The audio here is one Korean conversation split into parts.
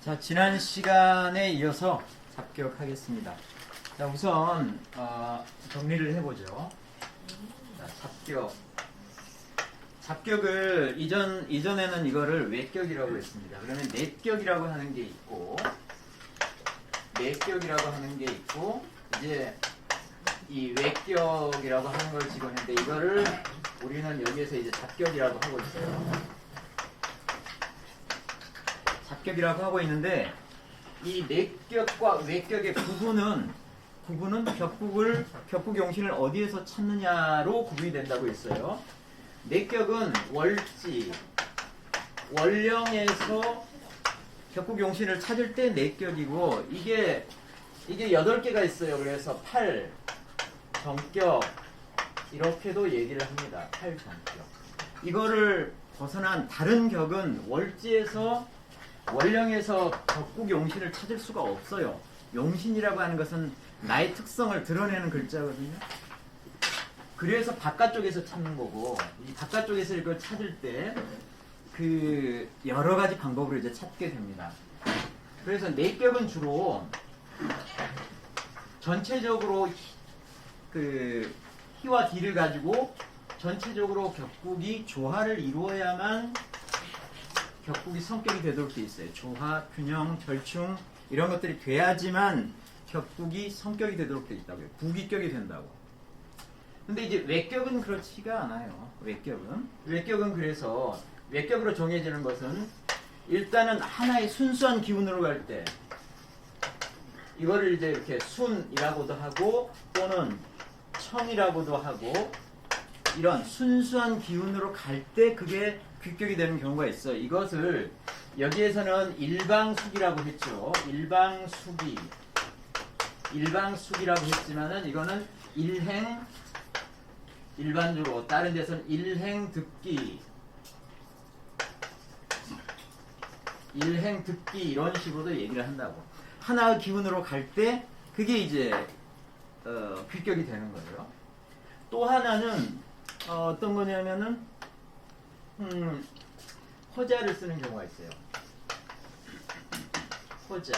자, 지난 시간에 이어서 잡격하겠습니다. 자, 우선 정리를 해보죠. 자, 잡격. 잡격을 이전에는 이거를 외격이라고 했습니다. 그러면 내격이라고 하는 게 있고, 내격이라고 하는 게 있고, 이제 이 외격이라고 하는 걸 지금 했는데 이거를 우리는 여기에서 이제 잡격이라고 하고 있어요. 잡격이라고 하고 있는데 이 내격과 외격의 구분은 격국 용신을 어디에서 찾느냐로 구분이 된다고 했어요. 내격은 월지, 원령에서 격국 용신을 찾을 때 내격이고 이게 8개가 있어요. 그래서 팔, 정격 이렇게도 얘기를 합니다. 팔, 정격. 이거를 벗어난 다른 격은 원령에서 격국 용신을 찾을 수가 없어요. 용신이라고 하는 것은 나의 특성을 드러내는 글자거든요. 그래서 바깥쪽에서 찾는 거고, 이 바깥쪽에서 이걸 찾을 때 그 여러 가지 방법으로 이제 찾게 됩니다. 그래서 내격은 주로 전체적으로 그 희와 기를 가지고 전체적으로 격국이 조화를 이루어야만 격국이 성격이 되도록 돼 있어요. 조화, 균형, 절충 이런 것들이 돼야지만 격국이 성격이 되도록 돼 있다고요. 부기격이 된다고. 근데 이제 외격은 그렇지가 않아요. 외격은 그래서 외격으로 정해지는 것은 일단은 하나의 순수한 기운으로 갈 때 이거를 이제 이렇게 순이라고도 하고 또는 청이라고도 하고 이런 순수한 기운으로 갈 때 그게 귀격이 되는 경우가 있어요. 이것을 여기에서는 일방숙이라고 했죠. 일방숙이라고 했지만은 이거는 일반적으로 다른 데서는 일행듣기 이런 식으로도 얘기를 한다고. 하나의 기운으로 갈 때 그게 이제 귀격이 되는 거예요. 또 하나는 어떤 거냐면은 허자를 쓰는 경우가 있어요. 허자.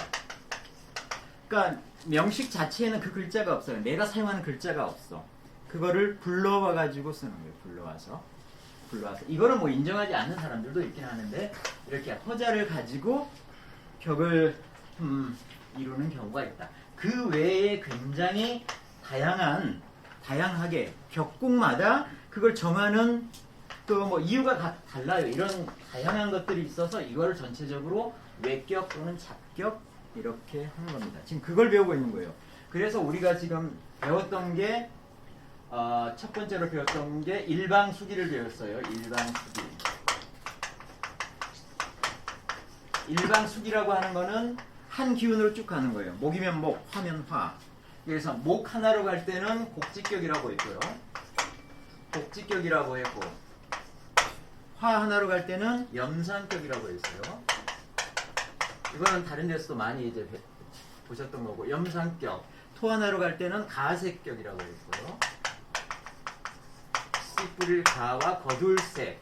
그러니까 명식 자체에는 그 글자가 없어요. 내가 사용하는 글자가 없어. 그거를 불러와 가지고 쓰는 거예요. 불러와서. 이거는 뭐 인정하지 않는 사람들도 있긴 하는데 이렇게 허자를 가지고 격을 이루는 경우가 있다. 그 외에 굉장히 다양하게 격국마다 그걸 정하는 또 뭐 이유가 달라요. 이런 다양한 것들이 있어서 이거를 전체적으로 외격 또는 잡격 이렇게 하는 겁니다. 지금 그걸 배우고 있는 거예요. 그래서 우리가 지금 배웠던 게 첫 번째로 배웠던 게 일방수기를 배웠어요. 일방수기라고 하는 거는 한 기운으로 쭉 가는 거예요. 목이면 목, 화면 화. 그래서 목 하나로 갈 때는 곡직격이라고 했고요. 곡직격이라고 했고 화 하나로 갈 때는 염산격이라고 했어요. 이거는 다른 데서도 많이 이제 보셨던 거고 염산격. 토 하나로 갈 때는 가색격이라고 했고요. 씨 뿌릴 가와 거둘색.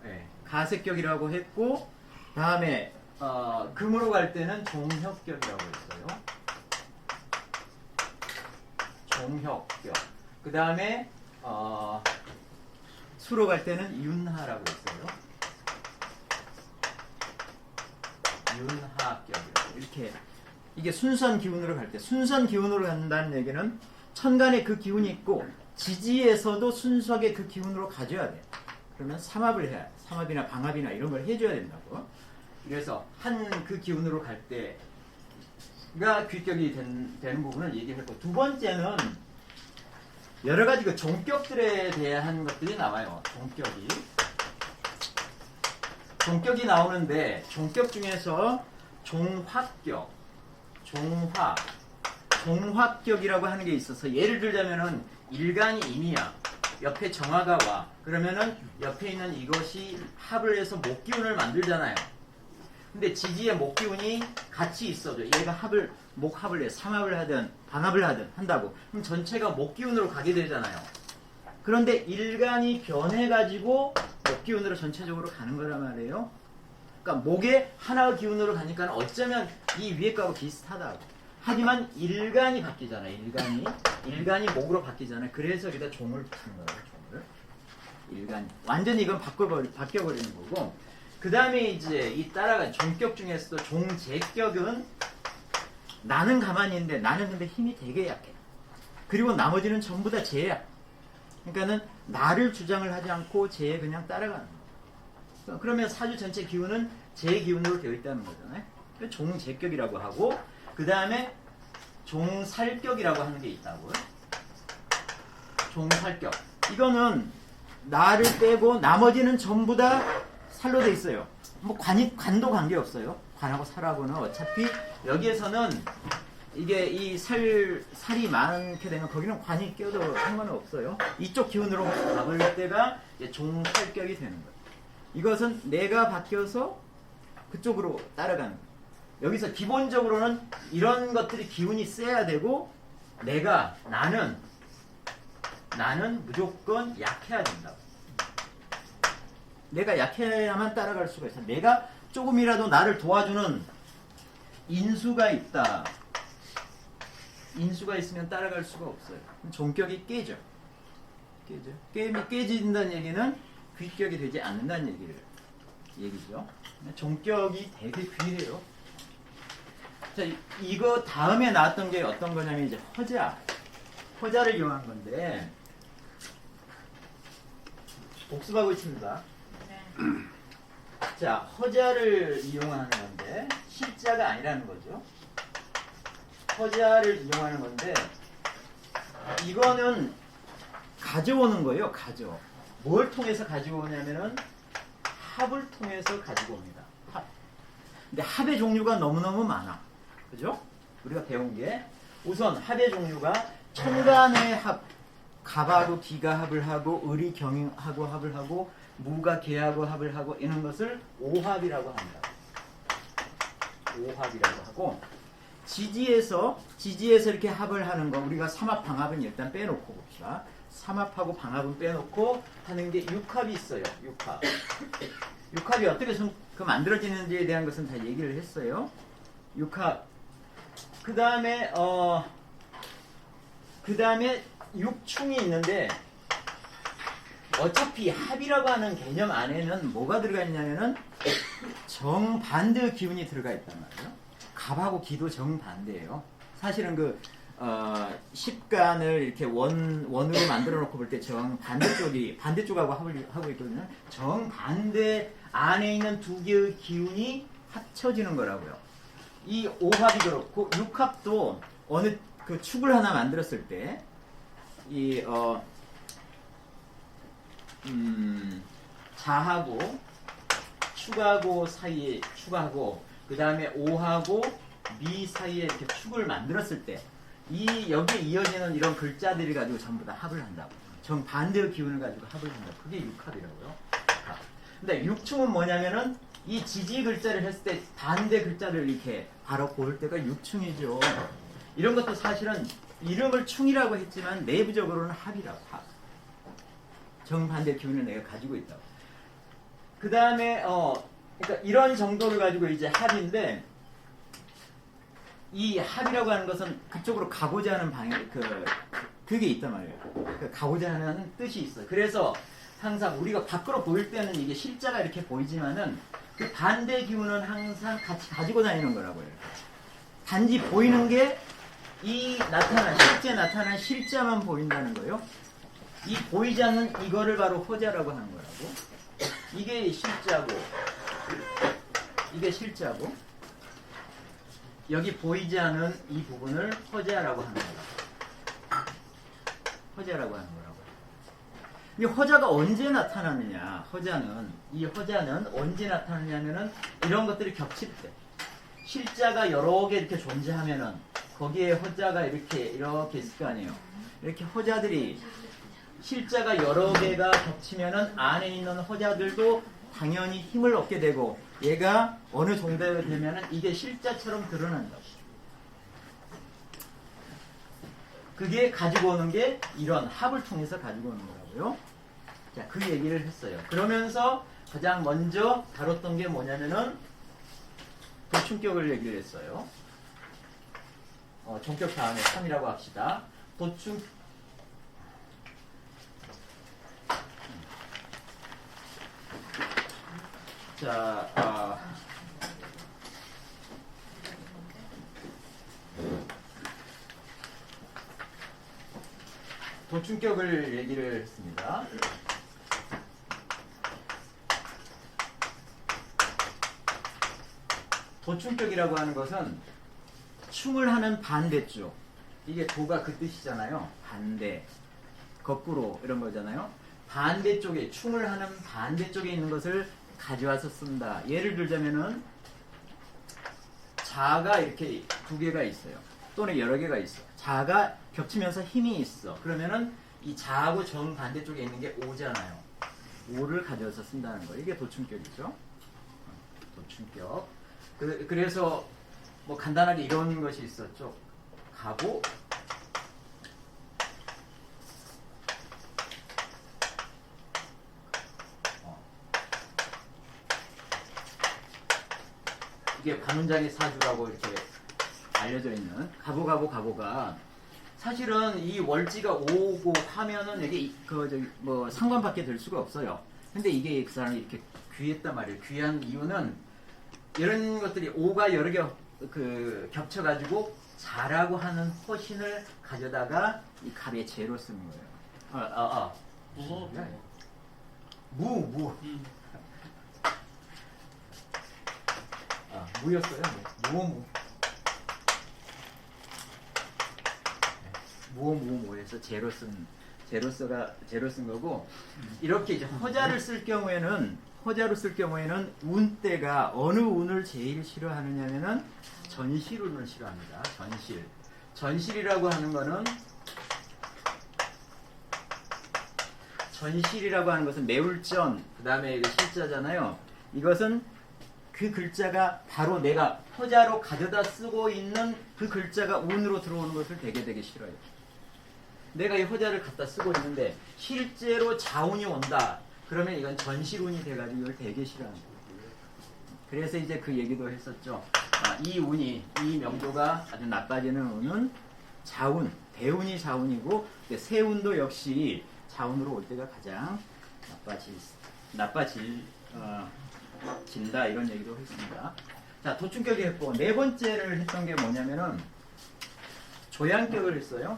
네, 가색격이라고 했고 다음에 금으로 갈 때는 종혁격이라고 했어요. 종혁격. 그 다음에 수로 갈 때는 윤하라고 했어요. 윤하격이라고. 이렇게 이게 순수한 기운으로 갈 때 순수한 기운으로 간다는 얘기는 천간에 그 기운이 있고 지지에서도 순수하게 그 기운으로 가져야 돼. 그러면 삼합을 해야 돼. 삼합이나 방합이나 이런 걸 해줘야 된다고. 그래서 한 그 기운으로 갈 때가 귀격이 되는 부분을 얘기했고 두 번째는 여러 가지 그 종격들에 대한 것들이 나와요. 종격이 나오는데 종격 중에서 종합격이라고 하는 게 있어서 예를 들자면은 일간이 임이야. 옆에 정화가 와. 그러면은 옆에 있는 이것이 합을 해서 목기운을 만들잖아요. 근데 지지의 목기운이 같이 있어도 얘가 목합을 해 삼합을 하든 방합을 하든 한다고. 그럼 전체가 목기운으로 가게 되잖아요. 그런데 일간이 변해가지고 목 기운으로 전체적으로 가는 거란 말이에요. 그러니까 목의 하나 기운으로 가니까 어쩌면 이 위에 거하고 비슷하다고. 하지만 일간이 바뀌잖아요. 일간이 목으로 바뀌잖아요. 그래서 여기다 종을 붙이는 거라고. 종을. 일간. 완전히 이건 바뀌어버리는 거고. 그 다음에 이제 이 따라간 종격 중에서도 종재격은 나는 가만히 있는데 나는 근데 힘이 되게 약해. 그리고 나머지는 전부 다 재야. 그러니까는 나를 주장을 하지 않고 재에 그냥 따라가는 거예요. 그러면 사주 전체 기운은 재 기운으로 되어 있다는 거잖아요. 종재격이라고 하고 그 다음에 종살격이라고 하는 게 있다고요. 종살격. 이거는 나를 빼고 나머지는 전부 다 살로 돼 있어요. 뭐 관도 관계없어요. 관하고 살하고는 어차피 여기에서는 이게 이 살이 많게 되면 거기는 관이 껴도 상관은 없어요. 이쪽 기운으로 가볼 때가 종살격이 되는 거예요. 이것은 내가 바뀌어서 그쪽으로 따라가는 거예요. 여기서 기본적으로는 이런 것들이 기운이 세야 되고 나는 무조건 약해야 된다고. 내가 약해야만 따라갈 수가 있어. 내가 조금이라도 나를 도와주는 인수가 있다. 인수가 있으면 따라갈 수가 없어요. 종격이 깨져. 깨진다는 얘기는 귀격이 되지 않는다는 얘기죠. 종격이 되게 귀해요. 자, 이거 다음에 나왔던 게 어떤 거냐면 이제 허자를 이용한 건데 복습하고 있습니다. 자, 허자를 이용하는 건데 실자가 아니라는 거죠. 허자를 이용하는 건데 이거는 가져오는 거예요. 뭘 통해서 가지고 오냐면은 합을 통해서 가지고 옵니다. 합. 근데 합의 종류가 너무너무 많아. 그죠? 우리가 배운 게 우선 합의 종류가 천간의 합, 갑하고 기가 합을 하고 을이 경하고 합을 하고 무가 개하고 합을 하고 이런 것을 오합이라고 합니다. 오합이라고 하고 지지에서 이렇게 합을 하는 거 우리가 삼합 방합은 일단 빼놓고 봅시다. 삼합하고 방합은 빼놓고 하는 게 육합이 있어요. 육합이 어떻게 만들어지는지에 대한 것은 다 얘기를 했어요. 육합. 그 다음에 육충이 있는데 어차피 합이라고 하는 개념 안에는 뭐가 들어가 있냐면은 정반대 기운이 들어가 있단 말이에요. 갑하고 기도 정반대예요. 사실은 십간을 이렇게 원으로 만들어 놓고 볼 때 반대쪽하고 합을 하고 있거든요. 정반대 안에 있는 두 개의 기운이 합쳐지는 거라고요. 이 오합이 그렇고 육합도 어느 축을 하나 만들었을 때 자하고 축하고 사이에 축하고 그 다음에 오하고 미 사이에 이렇게 축을 만들었을 때 여기에 이어지는 이런 글자들이 가지고 전부 다 합을 한다고. 정반대의 기운을 가지고 합을 한다. 그게 육합이라고요. 육합. 근데 육충은 뭐냐면은 이 지지 글자를 했을 때 반대 글자를 이렇게 바로 고를 때가 육충이죠. 이런 것도 사실은 이름을 충이라고 했지만 내부적으로는 합이라고. 합. 정반대 기운을 내가 가지고 있다고. 그 다음에 그러니까 이런 정도를 가지고 이제 합인데 이 합이라고 하는 것은 그쪽으로 가고자 하는 방향 그게 있단 말이에요. 가고자 하는 뜻이 있어요. 그래서 항상 우리가 밖으로 보일 때는 이게 실자가 이렇게 보이지만은 그 반대 기운은 항상 같이 가지고 다니는 거라고요. 단지 보이는 게 실제 나타난 실자만 보인다는 거예요. 이 보이지 않는 이거를 바로 허자라고 하는 거라고. 이게 실자고 여기 보이지 않은 이 부분을 허자라고 하는 거라고. 허자라고 하는 거라고. 이 허자가 언제 나타나느냐? 이 허자는 언제 나타나냐면은 이런 것들이 겹칠 때. 실자가 여러 개 이렇게 존재하면은 거기에 허자가 이렇게 있을 거 아니에요. 이렇게 허자들이 실자가 여러 개가 겹치면은 안에 있는 허자들도 당연히 힘을 얻게 되고 얘가 어느 정도가 되면은 이게 실자처럼 드러난다고. 그게 가지고 오는 게 이런 합을 통해서 가지고 오는 거라고요. 자, 그 얘기를 했어요. 그러면서 가장 먼저 다뤘던 게 뭐냐면은 도충격을 얘기를 했어요. 종격 다음에 3이라고 합시다. 도충 자, 도충격을 얘기를 했습니다. 도충격이라고 하는 것은 충을 하는 반대쪽. 이게 도가 그 뜻이잖아요. 반대, 거꾸로 이런 거잖아요. 반대쪽에 충을 하는 반대쪽에 있는 것을 가져와서 쓴다. 예를 들자면은 자가 이렇게 두 개가 있어요. 또는 여러 개가 있어. 자가 겹치면서 힘이 있어. 그러면은 이 자하고 정 반대쪽에 있는 게 오잖아요. 오를 가져와서 쓴다는 거예요. 이게 도충격이죠. 도충격. 그래서 뭐 간단하게 이런 것이 있었죠. 가보, 이게 관운장의 사주라고 이렇게 알려져 있는 가보가 사실은 이 월지가 오고 하면은 이게 뭐 상관밖에 될 수가 없어요. 근데 이게 그 사람이 이렇게 귀했단 말이에요. 귀한 이유는 이런 것들이 오가 여러 개 겹쳐가지고 자라고 하는 허신을 가져다가 이 갑의 재로 쓰는 거예요. 무. 무였어요. 무에서 재로 쓴 거고, 이렇게 이제 허자를 쓸 경우에는 운때가 어느 운을 제일 싫어하느냐면은 전실운을 싫어합니다. 전실이라고 하는 것은 매울전, 그 다음에 실자잖아요. 이것은 그 글자가 바로 내가 허자로 가져다 쓰고 있는 그 글자가 운으로 들어오는 것을 되게 싫어요. 내가 이 허자를 갖다 쓰고 있는데 실제로 자운이 온다. 그러면 이건 전실운이 돼가지고 이걸 되게 싫어하는 거예요. 그래서 이제 그 얘기도 했었죠. 이 명조가 아주 나빠지는 운은 자운, 대운이 자운이고 세운도 역시 자운으로 올 때가 가장 나빠진다 이런 얘기도 했습니다. 자, 도충격이 했고 네 번째를 했던 게 뭐냐면은 조양격을 했어요.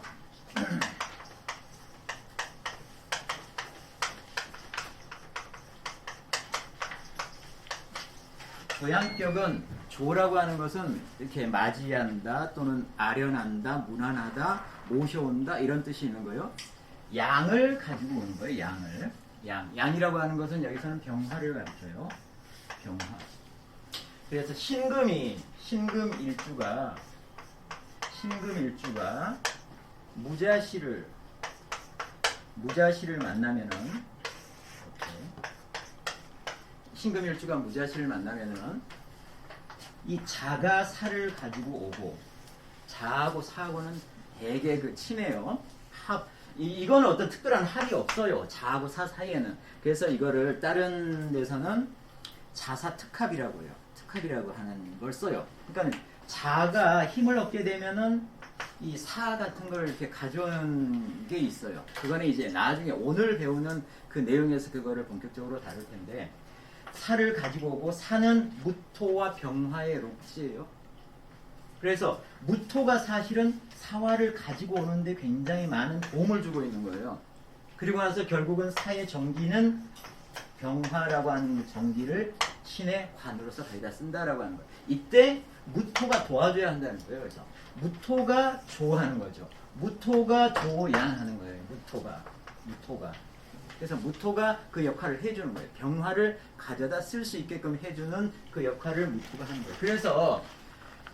조양격은 조라고 하는 것은 이렇게 맞이한다 또는 아련한다, 무난하다, 모셔온다 이런 뜻이 있는 거예요. 양을 가지고 오는 거예요. 양이라고 하는 것은 여기서는 병화를 가르쳐요. 병화. 그래서 신금일주가 무자시를 만나면은 신금일주가 무자시를 만나면은 이 자가 사를 가지고 오고 자하고 사하고는 되게 친해요. 이거는 어떤 특별한 합이 없어요. 자하고 사 사이에는. 그래서 이거를 다른 데서는 자사특합이라고 해요. 특합이라고 하는 걸 써요. 그러니까 자가 힘을 얻게 되면은 이 사 같은 걸 이렇게 가져오는 게 있어요. 그거는 이제 나중에 오늘 배우는 그 내용에서 그거를 본격적으로 다룰 텐데, 사를 가지고 오고 사는 무토와 병화의 록지예요. 그래서 무토가 사실은 사화를 가지고 오는데 굉장히 많은 도움을 주고 있는 거예요. 그리고 나서 결국은 사의 정기는 병화라고 하는 정기를 신의 관으로서 가져다 쓴다라고 하는 거예요. 이때 무토가 도와줘야 한다는 거예요. 그래서 무토가 조하는 거죠. 무토가 조양하는 거예요. 무토가. 그래서 무토가 그 역할을 해주는 거예요. 병화를 가져다 쓸 수 있게끔 해주는 그 역할을 무토가 하는 거예요. 그래서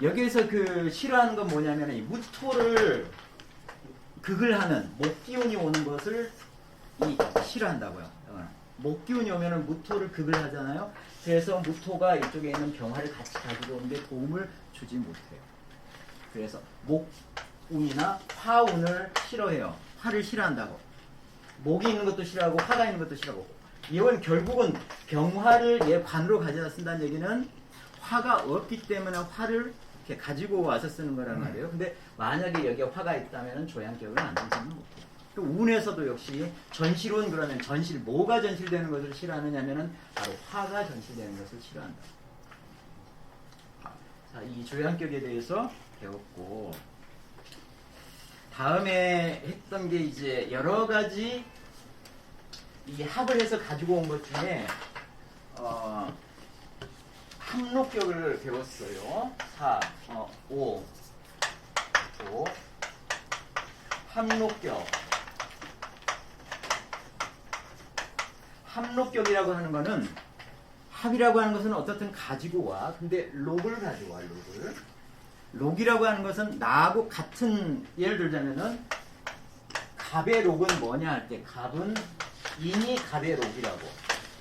여기에서 그 싫어하는 건 뭐냐면 이 무토를 극을 하는 목기운이 오는 것을 싫어한다고요. 목기운이 오면은 무토를 극을 하잖아요. 그래서 무토가 이쪽에 있는 병화를 같이 가지고 오는데 도움을 주지 못해요. 그래서 목운이나 화운을 싫어해요. 화를 싫어한다고. 목이 있는 것도 싫어하고 화가 있는 것도 싫어하고. 이건 결국은 병화를 얘 관으로 가져다 쓴다는 얘기는 화가 없기 때문에 화를 이렇게 가지고 와서 쓰는 거란 말이에요. 근데 만약에 여기에 화가 있다면 조양격을 안 쓰지는 못해요. 또 운에서도 역시 전실운 그러면 전실 뭐가 전실되는 것을 싫어하느냐면은 바로 화가 전실되는 것을 싫어한다. 자, 이 조양격에 대해서 배웠고 다음에 했던 게 이제 여러 가지 이 합을 해서 가지고 온 것 중에 합록격을 배웠어요. 4, 5, 합록격. 합록격이라고 하는 거는 합이라고 하는 것은 어떻든 가지고 와. 근데 록을 가지고 와. 록을. 록이라고 하는 것은 나하고 같은 예를 들자면은 갑의 록은 뭐냐 할 때 갑은 인이 갑의 록이라고.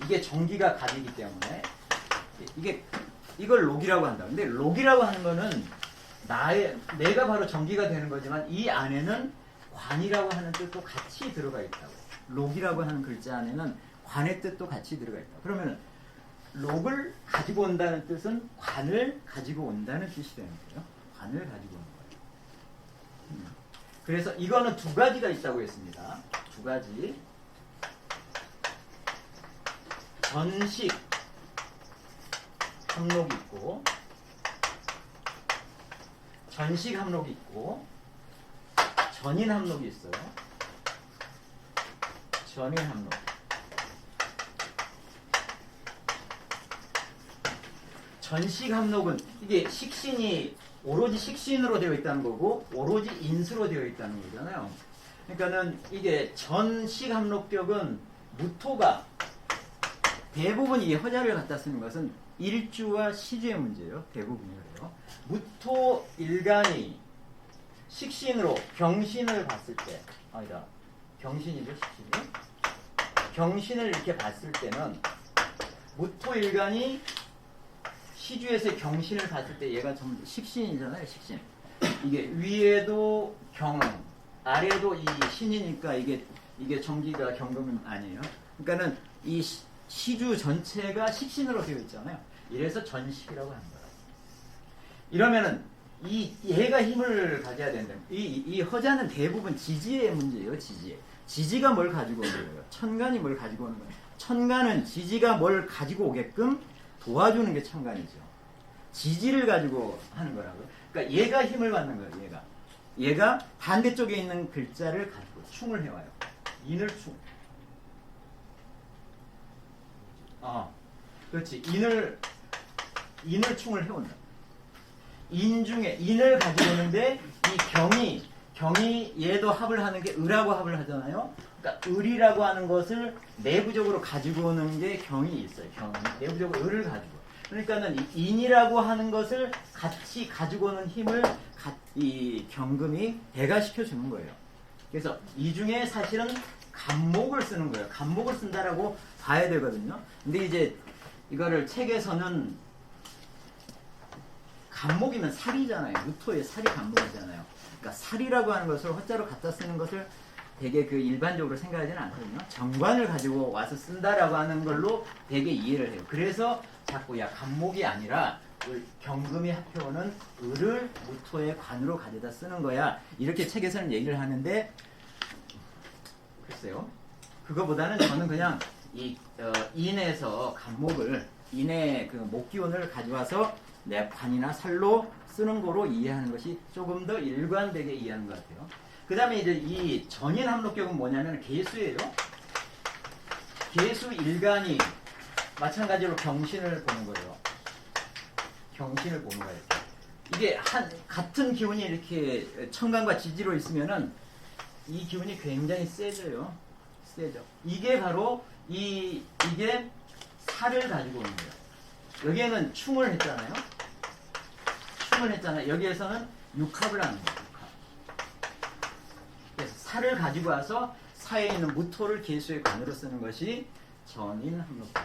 이게 전기가 갑이기 때문에 이걸 록이라고 한다. 근데 록이라고 하는 거는 내가 바로 전기가 되는 거지만 이 안에는 관이라고 하는 뜻도 같이 들어가 있다고. 록이라고 하는 글자 안에는 관의 뜻도 같이 들어가 있다. 그러면 록을 가지고 온다는 뜻은 관을 가지고 온다는 뜻이 되는 거예요. 관을 가지고 오는 거예요. 그래서 이거는 두 가지가 있다고 했습니다. 두 가지. 전식 합록이 있고 전식 합록이 있고 전인 합록이 있어요. 전인 합록. 전식 합록은 이게 식신이 오로지 식신으로 되어 있다는 거고 오로지 인수로 되어 있다는 거잖아요. 그러니까는 이게 전식 합록격은 무토가 대부분 이 허자를 갖다 쓰는 것은 일주와 시주의 문제예요. 대부분이 그래요. 무토 일간이 식신으로 경신을 봤을 때 아니다. 경신이죠. 식신이. 경신을 이렇게 봤을 때는 무토 일간이 시주에서 경신을 봤을 때 얘가 전부 식신이잖아요. 식신. 이게 위에도 경, 아래도 이 신이니까 이게 정기가 경금은 아니에요. 그러니까는 이 시주 전체가 식신으로 되어 있잖아요. 이래서 전식이라고 하는 거예요. 이러면은 얘가 힘을 가져야 된다. 이 허자는 대부분 지지의 문제예요. 지지가 뭘 가지고 오는 거예요. 천간이 뭘 가지고 오는 거예요. 천간은 지지가 뭘 가지고 오게끔 도와주는 게 천간이죠. 지지를 가지고 하는 거라고요. 그러니까 얘가 힘을 받는 거예요. 얘가 반대쪽에 있는 글자를 가지고 충을 해와요. 인을 충. 그렇지. 인을 충을 해온다. 인 중에 인을 가지고 오는데 이 경이 얘도 합을 하는 게 을하고 합을 하잖아요. 그러니까 을이라고 하는 것을 내부적으로 가지고 오는 게 경이 있어요. 내부적으로 을을 가지고. 그러니까는 이 인이라고 하는 것을 같이 가지고 오는 힘을 이 경금이 배가시켜 주는 거예요. 그래서 이 중에 사실은 간목을 쓰는 거예요. 간목을 쓴다라고 봐야 되거든요. 근데 이제 이거를 책에서는 간목이면 살이잖아요. 무토의 살이 간목이잖아요. 그러니까 살이라고 하는 것을 허자로 갖다 쓰는 것을 되게 그 일반적으로 생각하지는 않거든요. 정관을 가지고 와서 쓴다라고 하는 걸로 되게 이해를 해요. 그래서 자꾸 간목이 아니라 경금이 합해오는 을을 무토의 관으로 가져다 쓰는 거야. 이렇게 책에서는 얘기를 하는데 글쎄요. 그거보다는 저는 그냥 인에서 간목을 인의 그 목기운을 가져와서 내 관이나 살로 쓰는 거로 이해하는 것이 조금 더 일관되게 이해하는 것 같아요. 그 다음에 이제 이 전인 합록격은 뭐냐면 개수예요. 개수 일간이 마찬가지로 경신을 보는 거예요. 경신을 보는 거예요. 이게 같은 기운이 이렇게 천간과 지지로 있으면은 이 기운이 굉장히 세져요. 세죠. 이게 바로 이게 살을 가지고 오는 거예요. 여기에는 충을 했잖아요. 여기에서는 육합을 하는 거예요. 그래서 살을 가지고 와서 사에 있는 무토를 개수의 관으로 쓰는 것이 전인합록입니다.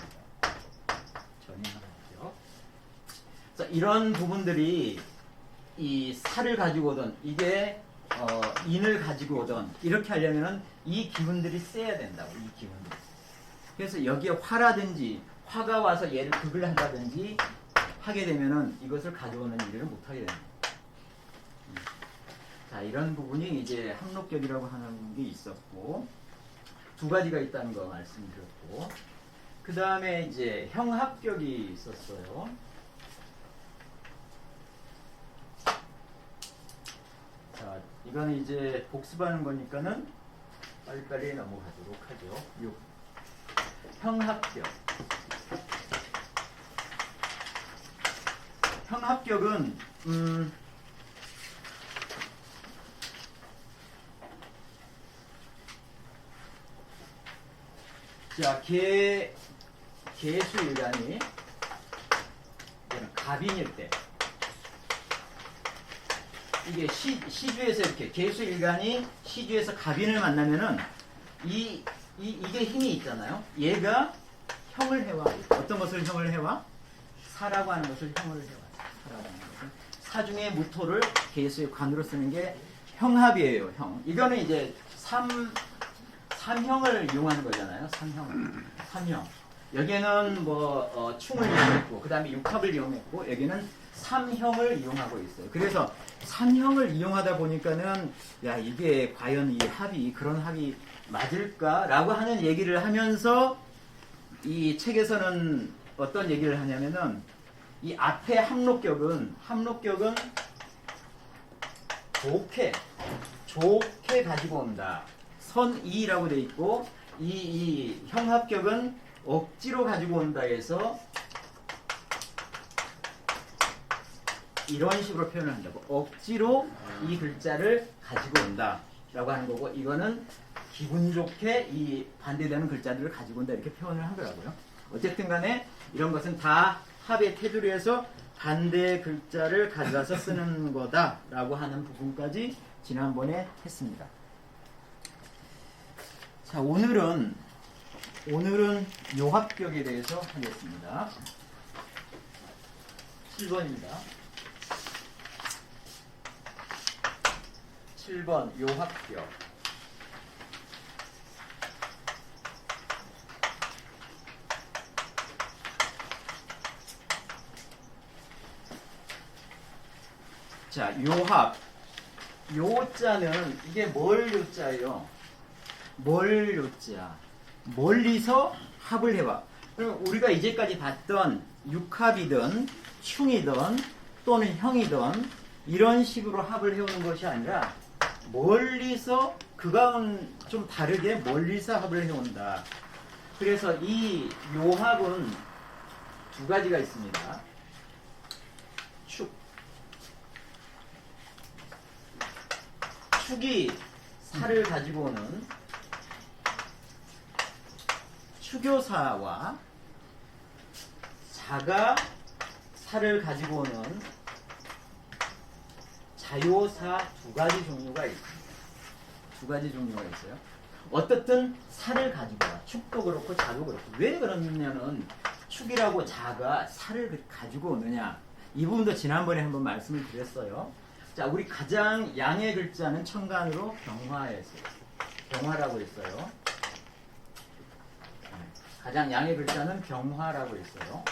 전인합록이요. 그래서 이런 부분들이 이 살을 가지고 오던 이게 인을 가지고 오던 이렇게 하려면은 이 기운들이 세야 된다고. 이 기운들이. 그래서 여기에 화라든지 화가 와서 얘를 극을 한다든지 하게 되면은 이것을 가져오는 일을 못 하게 됩니다. 자, 이런 부분이 이제 함록격이라고 하는 게 있었고, 두 가지가 있다는 거 말씀드렸고, 그 다음에 이제 형합격이 있었어요. 자, 이거는 이제 복습하는 거니까는 빨리빨리 넘어가도록 하죠. 6. 형합격. 형합격은 자, 개수일간이 갑인일 때, 이게 시주에서 이렇게 개수일간이 시주에서 갑인을 만나면은 이게 힘이 있잖아요. 얘가 형을 해와. 어떤 것을 형을 해와? 사라고 하는 것을 형을 해와. 사라고 하는 것을. 사중의 무토를 개수의 관으로 쓰는 게 형합이에요. 형. 이거는 이제 삼형을 이용하는 거잖아요. 삼형. 여기는 뭐 충을 이용했고, 그 다음에 육합을 이용했고, 여기는 삼형을 이용하고 있어요. 그래서 삼형을 이용하다 보니까는 야, 이게 과연 이 합이 그런 합이 맞을까라고 하는 얘기를 하면서 이 책에서는 어떤 얘기를 하냐면은 이 앞에 함록격은 좋게 가지고 온다. 선이라고 돼 있고, 이 형합격은 억지로 가지고 온다 해서 이런 식으로 표현을 한다고. 억지로 이 글자를 가지고 온다 라고 하는 거고, 이거는 기분 좋게 이 반대되는 글자들을 가지고 온다 이렇게 표현을 한 거라고요. 어쨌든 간에 이런 것은 다 합의 테두리에서 반대 글자를 가져가서 쓰는 거다 라고 하는 부분까지 지난번에 했습니다. 자, 오늘은 요합격에 대해서 하겠습니다. 7번입니다. 7번 요합격. 자, 요합. 요자는 이게 뭘 요자예요? 뭘 요자? 멀리서 합을 해봐. 그럼 우리가 이제까지 봤던 육합이든 충이든 또는 형이든 이런 식으로 합을 해오는 것이 아니라 멀리서, 그거는 좀 다르게 멀리서 합을 해온다. 그래서 이 요합은 두 가지가 있습니다. 축이 사를 가지고 오는 축요사와 자가 사를 가지고 오는 자요사 두 가지 종류가 있습니다. 두 가지 종류가 있어요. 어떻든 사를 가지고 와. 축도 그렇고 자도 그렇고. 왜 그러냐면 축이라고 자가 사를 가지고 오느냐. 이 부분도 지난번에 한번 말씀을 드렸어요. 자, 우리 가장 양의 글자는 천간으로 병화했어요. 병화라고 했어요. 가장 양의 글자는 병화라고 했어요.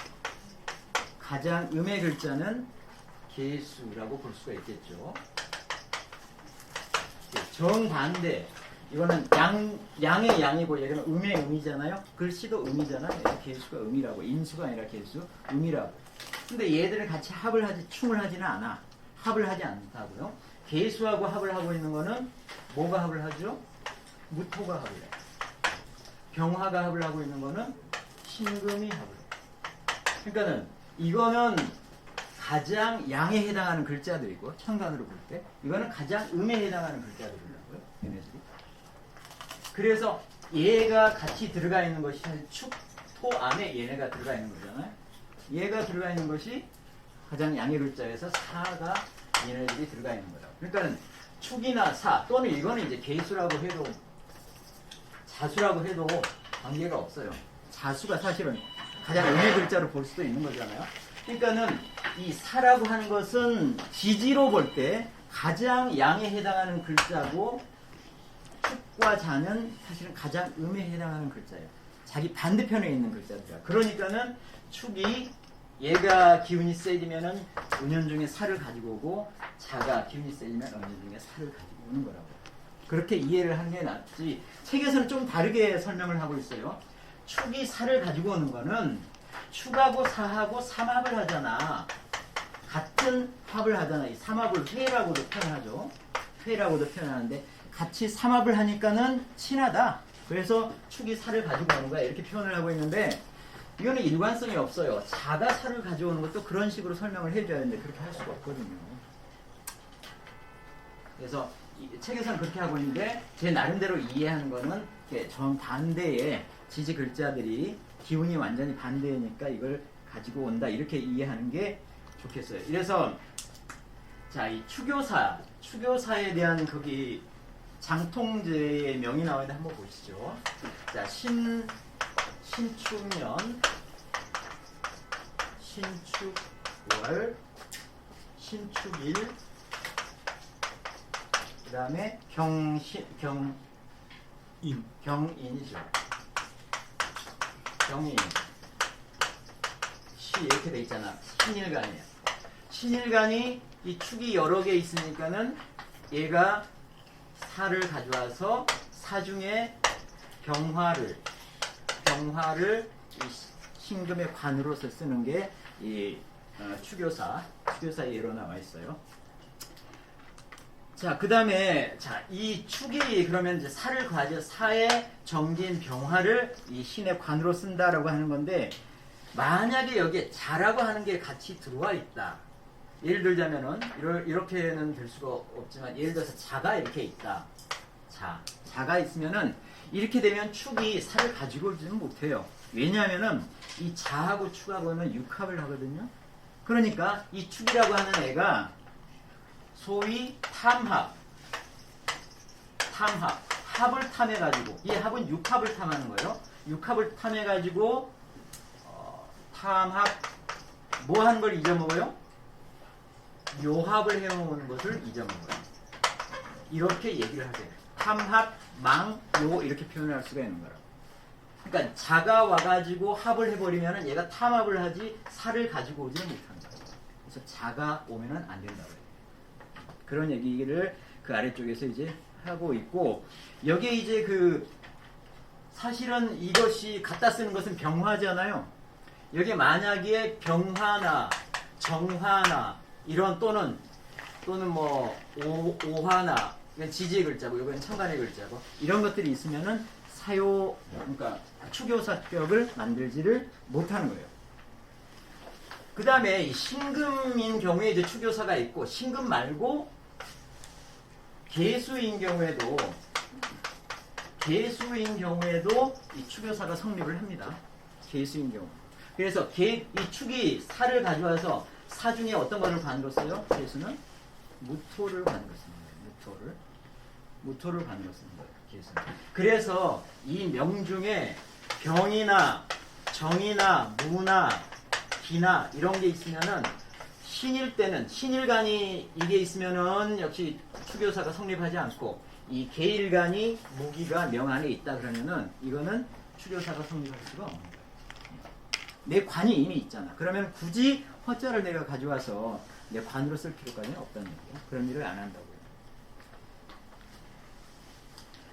가장 음의 글자는 개수라고 볼 수가 있겠죠. 정반대. 이거는 양의 양이고 얘는 음의 음이잖아요. 글씨도 음이잖아요. 개수가 음이라고. 인수가 아니라 개수, 음이라고. 근데 얘들을 같이 충을 하지는 않아. 합을 하지 않다고요. 개수하고 합을 하고 있는 거는 뭐가 합을 하죠? 무토가 합을 해요. 병화가 합을 하고 있는 거는 신금이 합을 해요. 그러니까는 이거는 가장 양에 해당하는 글자들이고, 천간으로 볼 때 이거는 가장 음에 해당하는 글자들이라고요. 얘네들이. 그래서 얘가 같이 들어가 있는 것이 축, 토 안에 얘네가 들어가 있는 거잖아요. 얘가 들어가 있는 것이 가장 양의 글자에서 사가 얘네들이 들어가 있는 거다. 그러니까는 축이나 사 또는 이거는 이제 개수라고 해도 자수라고 해도 관계가 없어요. 자수가 사실은 가장 음의 글자로 볼 수도 있는 거잖아요. 그러니까는 이 사라고 하는 것은 지지로 볼 때 가장 양에 해당하는 글자고 축과 자는 사실은 가장 음에 해당하는 글자예요. 자기 반대편에 있는 글자들이야. 그러니까는 축이 얘가 기운이 세지면은 은연중에 살을 가지고 오고 자가 기운이 세지면 은연중에 살을 가지고 오는 거라고. 그렇게 이해를 하는 게 낫지. 책에서는 좀 다르게 설명을 하고 있어요. 축이 살을 가지고 오는 거는 축하고 사하고 삼합을 하잖아. 같은 합을 하잖아. 이 삼합을 회라고도 표현하죠. 회라고도 표현하는데 같이 삼합을 하니까는 친하다. 그래서 축이 살을 가지고 오는 거야. 이렇게 표현을 하고 있는데 이거는 일관성이 없어요. 자가 살을 가져오는 것도 그런 식으로 설명을 해줘야 되는데 그렇게 할 수가 없거든요. 그래서 이 책에서는 그렇게 하고 있는데 제 나름대로 이해하는 거는 정반대의 지지 글자들이 기운이 완전히 반대니까 이걸 가지고 온다. 이렇게 이해하는 게 좋겠어요. 이래서 자, 이 추교사에 대한 거기 장통제의 명이 나오는데 한번 보시죠. 자, 신축년, 신축월, 신축일, 그 다음에 경인이죠. 경인. 이렇게 돼 있잖아. 신일간이야. 신일간이 이 축이 여러 개 있으니까는 얘가 사를 가져와서 사중에 병화를 이 신금의 관으로서 쓰는 게 이 추교사의 예로 나와 있어요. 자, 그 다음에 이 축이 그러면 이제 사를 가져 사의 정진 병화를 이 신의 관으로 쓴다라고 하는 건데 만약에 여기에 자라고 하는 게 같이 들어와 있다. 예를 들자면은 이렇게는 될 수가 없지만 예를 들어서 자가 이렇게 있다. 자가 있으면은 이렇게 되면 축이 살을 가지고 오지는 못해요. 왜냐하면은 이 자하고 축하고는 육합을 하거든요. 그러니까 이 축이라고 하는 애가 소위 합을 탐해가지고 이 합은 육합을 탐하는 거예요. 육합을 탐해가지고 탐합 뭐 하는 걸 잊어먹어요? 요합을 해먹는 것을 잊어먹어요. 이렇게 얘기를 하세요. 탐합, 망, 요 이렇게 표현할 수가 있는 거라고. 그러니까 자가 와가지고 합을 해버리면은 얘가 탐합을 하지 살을 가지고 오지는 못한다. 그래서 자가 오면은 안 된다고 해요. 그런 얘기를 그 아래쪽에서 이제 하고 있고 여기에 이제 사실은 이것이 갖다 쓰는 것은 병화잖아요. 여기 만약에 병화나 정화나 이런 또는 뭐 오화나 이건 지지의 글자고 이건 천간의 글자고 이런 것들이 있으면은 그러니까 추교사격을 만들지를 못하는 거예요. 그 다음에 이 신금인 경우에 이제 추교사가 있고 신금 말고 개수인 경우에도 이 추교사가 성립을 합니다. 개수인 경우. 그래서 이 축이 사를 가져와서 사 중에 어떤 것을 관으로 써요? 개수는 무토를 관으로 씁니다. 무토를 관으로 쓰는 거예요. 개수는. 그래서 이 명 중에 병이나 정이나 무나 기나 이런 게 있으면은 신일 때는 신일간이 이게 있으면은 역시 추교사가 성립하지 않고 이 계일간이 무기가 명 안에 있다 그러면은 이거는 추교사가 성립할 수가 없는 거예요. 내 관이 이미 있잖아. 그러면 굳이 허자를 내가 가져와서 내 관으로 쓸 필요까지는 없다는 얘기예요. 그런 일을 안 한다고요.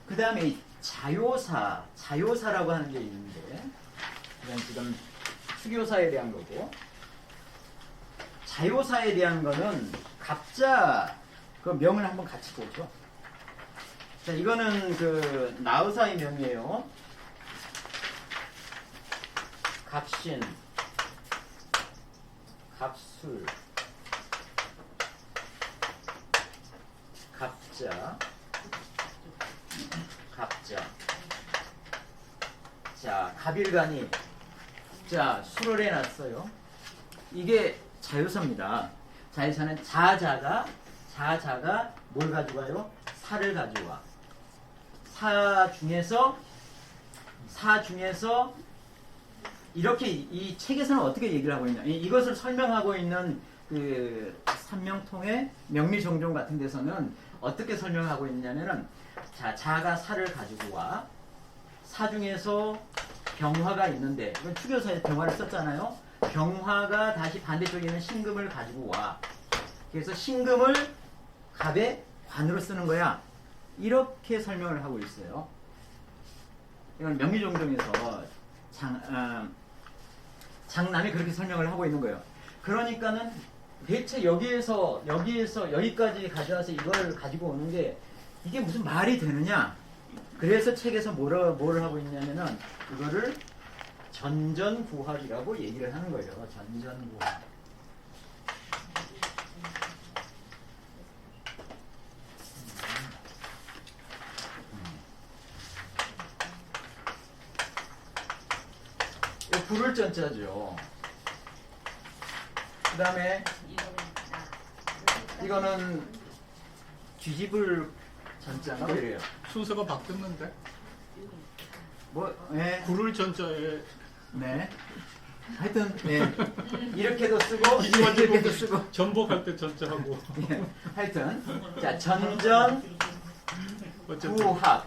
그 다음에 자요사라고 하는 게 있는데 그냥 지금 추교사에 대한 거고 자요사에 대한 거는 갑자 그 명을 한번 같이 보죠. 자, 이거는 나의사의 명이에요. 갑신, 갑술, 갑자. 자, 갑일간이 술을 해놨어요. 이게 자요사입니다. 자요사는 자자가 뭘 가져와요? 사를 가져와. 사 중에서 이렇게 이 책에서는 어떻게 얘기를 하고 있냐? 이것을 설명하고 있는 그 삼명통의 명리정종 같은 데서는 어떻게 설명하고 있냐면은 자, 자가 사를 가지고 와. 사 중에서 병화가 있는데 이건 추교사에 병화를 썼잖아요. 병화가 다시 반대쪽에 있는 신금을 가지고 와. 그래서 신금을 갑의 관으로 쓰는 거야. 이렇게 설명을 하고 있어요. 이건 명리정종에서 장남이 그렇게 설명을 하고 있는 거예요. 그러니까는 대체 여기에서 여기까지 가져와서 이걸 가지고 오는 게 이게 무슨 말이 되느냐? 그래서 책에서 뭐를 하고 있냐면은 이거를 전전구합이라고 얘기를 하는 거예요. 전전구합. 부를 전자죠. 그 다음에 이거는 뒤집을 전자가 이래요. 순서가 바뀌었는데 네. 구를 전자에 네. 하여튼 네. 이렇게도 쓰고 이렇게도 쓰고 전복할 때 전자하고 네. 하여튼 자 전전 구합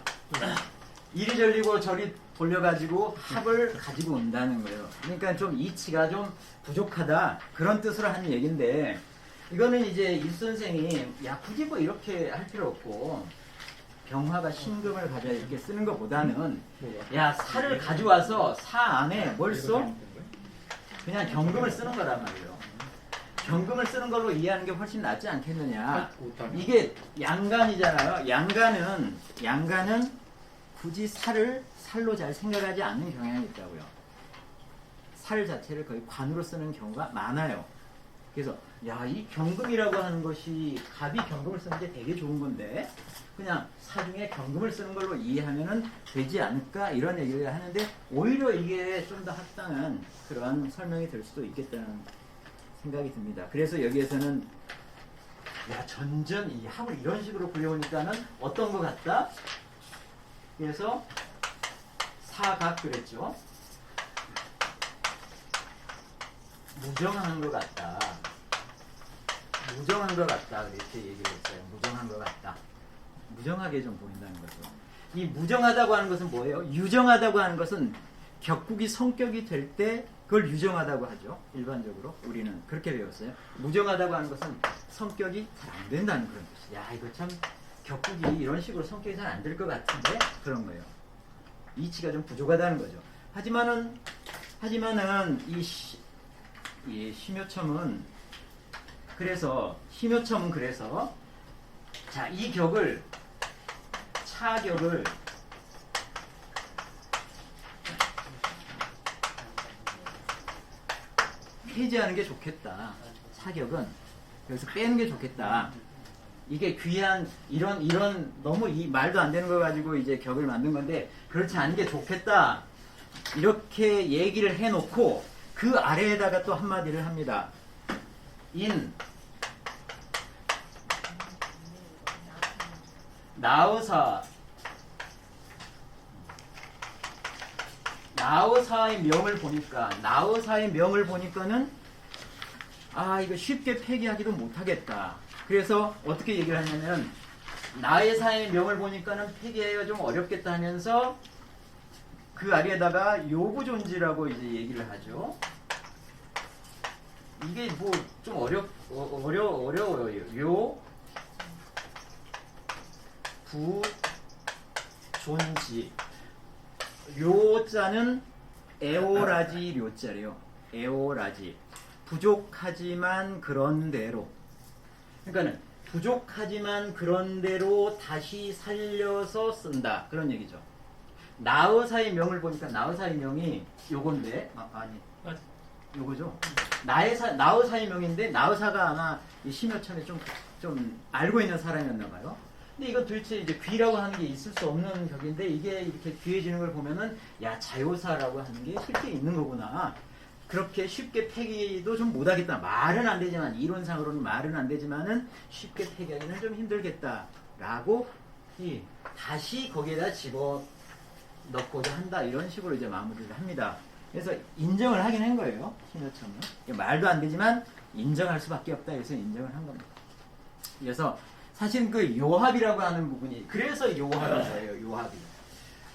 이리 절리고 저리 돌려가지고 합을 가지고 온다는 거예요. 그러니까 좀 이치가 좀 부족하다 그런 뜻으로 하는 얘기인데 이거는 이제 이 선생이 야 굳이 뭐 이렇게 할 필요 없고 병화가 신금을 가져야 이렇게 쓰는 것보다는 야 사를 가져와서 사 안에 뭘 써? 그냥 경금을 쓰는 거란 말이에요. 경금을 쓰는 걸로 이해하는 게 훨씬 낫지 않겠느냐. 이게 양간이잖아요. 양간은 굳이 살로 잘 생각하지 않는 경향이 있다고요. 살 자체를 거의 관으로 쓰는 경우가 많아요. 그래서 야, 이 경금이라고 하는 것이 갑이 경금을 쓰는 게 되게 좋은 건데 그냥 사중에 경금을 쓰는 걸로 이해하면 되지 않을까 이런 얘기를 하는데 오히려 이게 좀 더 합당한 그러한 설명이 될 수도 있겠다는 생각이 듭니다. 그래서 여기에서는 야 전전 이 합을 이런 식으로 그려오니까는 어떤 것 같다? 그래서 사각 그랬죠. 무정한 것 같다. 무정한 것 같다. 이렇게 얘기를 했어요. 무정한 것 같다. 무정하게 좀 보인다는 거죠. 이 무정하다고 하는 것은 뭐예요? 유정하다고 하는 것은 격국이 성격이 될 때 그걸 유정하다고 하죠. 일반적으로 우리는 그렇게 배웠어요. 무정하다고 하는 것은 성격이 잘 안 된다는 그런 뜻이에요. 야 이거 참 격국이 이런 식으로 성격이 잘 안 될 것 같은데 그런 거예요. 이치가 좀 부족하다는 거죠. 하지만은 이 심요첨은 그래서 자, 이 격을 차격을 폐지하는 게 좋겠다. 차격은 여기서 빼는 게 좋겠다. 이게 귀한 이런 너무 이 말도 안 되는 거 가지고 이제 격을 만든 건데 그렇지 않은 게 좋겠다. 이렇게 얘기를 해놓고 그 아래에다가 또 한마디를 합니다. 나의사의 명을 보니까는 이거 쉽게 폐기하기도 못하겠다. 그래서 어떻게 얘기를 하냐면 나의사의 명을 보니까는 폐기하기가 좀 어렵겠다 하면서 그 아래에다가 요구존지라고 이제 얘기를 하죠. 이게 뭐 좀 어려워요. 요구존지. 요자는 에오라지 료자래요. 에오라지. 부족하지만 그런대로. 그러니까는 부족하지만 그런대로 다시 살려서 쓴다. 그런 얘기죠. 나의사의 명을 보니까 나의사의 명이 요건데 요거죠. 나의사의 명인데 나의사가 아마 이 심여천에 좀 알고 있는 사람이었나 봐요. 근데 이거 도대체 이제 귀라고 하는 게 있을 수 없는 격인데 이게 이렇게 귀해지는 걸 보면은 야 자요사라고 하는 게 실제 있는 거구나. 그렇게 쉽게 폐기도 좀 못하겠다. 말은 안 되지만 이론상으로는 말은 안 되지만은 쉽게 폐기하기는 좀 힘들겠다라고 다시 거기에다 집어 넣고자 한다. 이런 식으로 이제 마무리를 합니다. 그래서 인정을 하긴 한 거예요. 신호천은. 말도 안 되지만 인정할 수밖에 없다 해서 인정을 한 겁니다. 그래서 사실 그 요합이라고 하는 부분이 그래서 요합인 거예요. 요합이.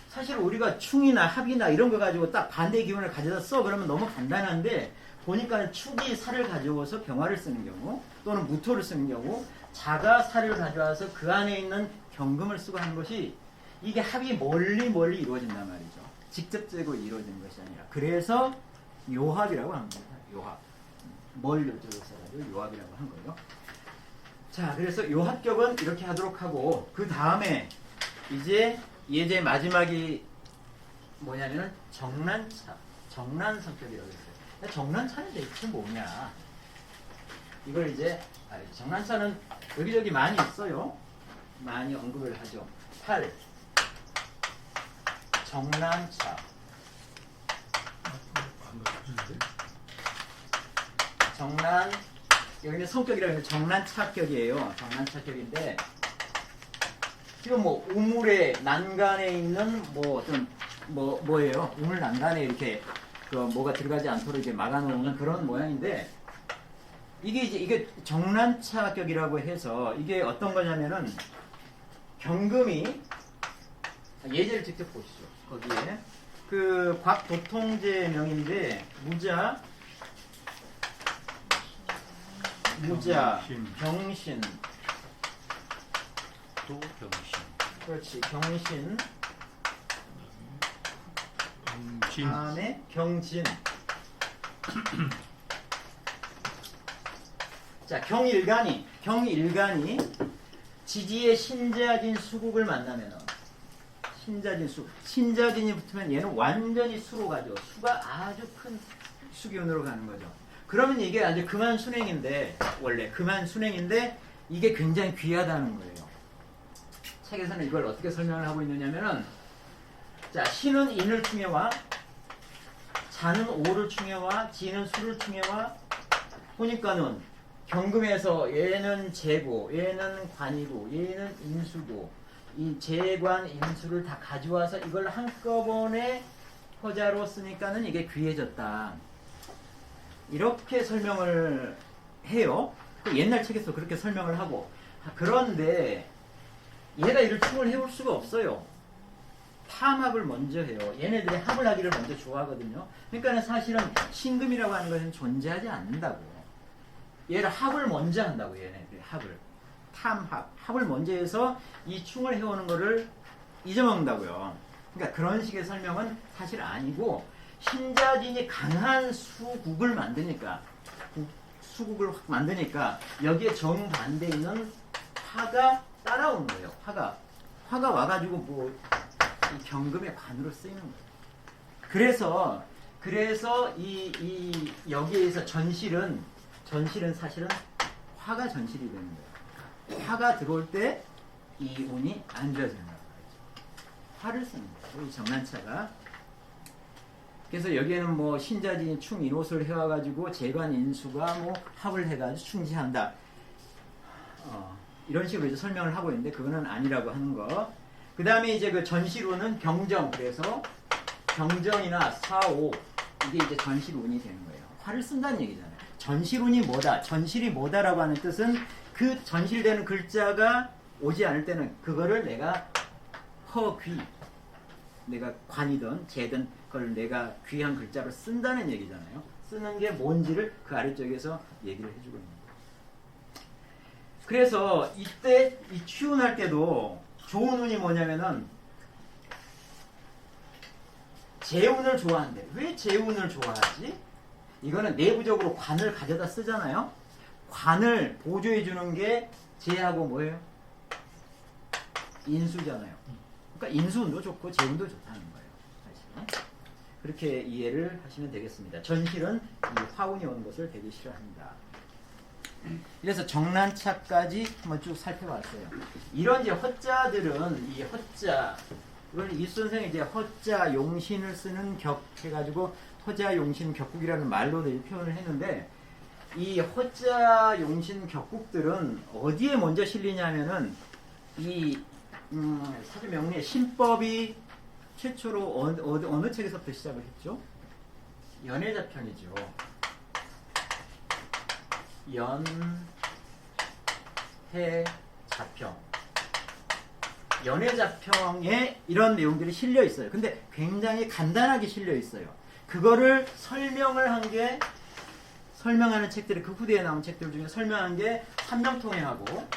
사실 우리가 충이나 합이나 이런 거 가지고 딱 반대 기운을 가져다 써 그러면 너무 간단한데 보니까 축이 살을 가져와서 병화를 쓰는 경우 또는 무토를 쓰는 경우 자가 살을 가져와서 그 안에 있는 경금을 쓰고 하는 것이 이게 합이 멀리 이루어진단 말이죠. 직접적으로 이루어지는 것이 아니라 그래서 요합이라고 합니다. 요합. 멀리 쪽에서 써가지고 요합이라고 한 거예요. 자, 그래서 요합격은 이렇게 하도록 하고 그 다음에 이제 예제 마지막이 뭐냐면은 정난차, 정난성격이라고 했어요. 정난차는 대체 뭐냐? 이걸 이제 정난차는 여기저기 많이 있어요. 많이 언급을 하죠. 8. 정난차. 정난 여기는 성격이라고 해서 정난차격이에요. 정난차격인데 지금 뭐 우물의 난간에 있는 뭐 어떤 뭐예요? 우물 난간에 이렇게 그 뭐가 들어가지 않도록 이렇게 막아놓는 그런 모양인데 이게 정난차격이라고 해서 이게 어떤 거냐면은 경금이 예제를 직접 보시죠. 거기에 그 곽도통제 명인데 무자, 병신, 또 병신. 그렇지, 병신, 진. 다음에 경진. 자, 경일간이 지지의 신자진 수국을 만나면은 신자진이 붙으면 얘는 완전히 수로 가죠. 수가 아주 큰 수기운으로 가는 거죠. 그러면 이게 아주 금한순행인데 원래 금한순행인데 이게 굉장히 귀하다는 거예요. 책에서는 이걸 어떻게 설명을 하고 있느냐면은 자, 신은 인을 충해와 자는 오를 충해와 지는 수를 충해와 보니까는 경금에서 얘는 재고, 얘는 관이고, 얘는 인수고, 이 재관, 인수를 다 가져와서 이걸 한꺼번에 허자로 쓰니까는 이게 귀해졌다. 이렇게 설명을 해요. 옛날 책에서 그렇게 설명을 하고. 그런데 얘가 이를 충을 해올 수가 없어요. 탐합을 먼저 해요. 얘네들이 합을 하기를 먼저 좋아하거든요. 그러니까 사실은 신금이라고 하는 것은 존재하지 않는다고. 얘를 합을 먼저 한다고. 얘네들이 합을. 합을 먼저 해서 이 충을 해오는 거를 잊어먹는다고요. 그러니까 그런 식의 설명은 사실 아니고 신자진이 강한 수국을 만드니까 여기에 정반대에 있는 화가 따라오는 거예요. 화가 와가지고 뭐 이 경금의 관으로 쓰이는 거예요. 그래서 이 여기에서 전실은 사실은 화가 전실이 되는 거예요. 화가 들어올 때 이 운이 안 좋아지는 거예요. 화를 쓰는 거예요. 이 정난차가. 그래서 여기에는 뭐 신자진이 충 인옷을 해와가지고 재관 인수가 뭐 합을 해가지고 충지한다. 이런 식으로 이제 설명을 하고 있는데 그거는 아니라고 하는 거. 그 다음에 이제 그 전실운은 경정. 그래서 경정이나 사오 이게 이제 전실운이 되는 거예요. 화를 쓴다는 얘기잖아요. 전실운이 뭐다? 전실이 뭐다라고 하는 뜻은 그 전실되는 글자가 오지 않을 때는 그거를 내가 허귀, 내가 관이든 재든 그걸 내가 귀한 글자로 쓴다는 얘기잖아요. 쓰는 게 뭔지를 그 아래쪽에서 얘기를 해주고 있는 거예요. 그래서 이때 이 취운할 때도 좋은 운이 뭐냐면은 재운을 좋아한대. 왜 재운을 좋아하지? 이거는 내부적으로 관을 가져다 쓰잖아요. 관을 보조해 주는 게 재하고 뭐예요? 인수잖아요. 그러니까 인수운도 좋고 재운도 좋다는 거예요. 사실은. 그렇게 이해를 하시면 되겠습니다. 전실은 이 화운이 오는 것을 되게 싫어합니다. 그래서 정난차까지 한번 쭉 살펴봤어요. 이런 이제 허자들은 이 허자, 이걸 이 선생이 이제 허자 용신을 쓰는 격 해가지고 허자 용신 격국이라는 말로 표현을 했는데 이 허자 용신 격국들은 어디에 먼저 실리냐면은 이 사주 명리의 신법이 최초로 어느 책에서부터 시작을 했죠? 연해자평이죠. 연해자평. 연해자평에 이런 내용들이 실려 있어요. 근데 굉장히 간단하게 실려 있어요. 그거를 설명하는 책들이 그 후대에 나온 책들 중에 설명한 게 삼명통해하고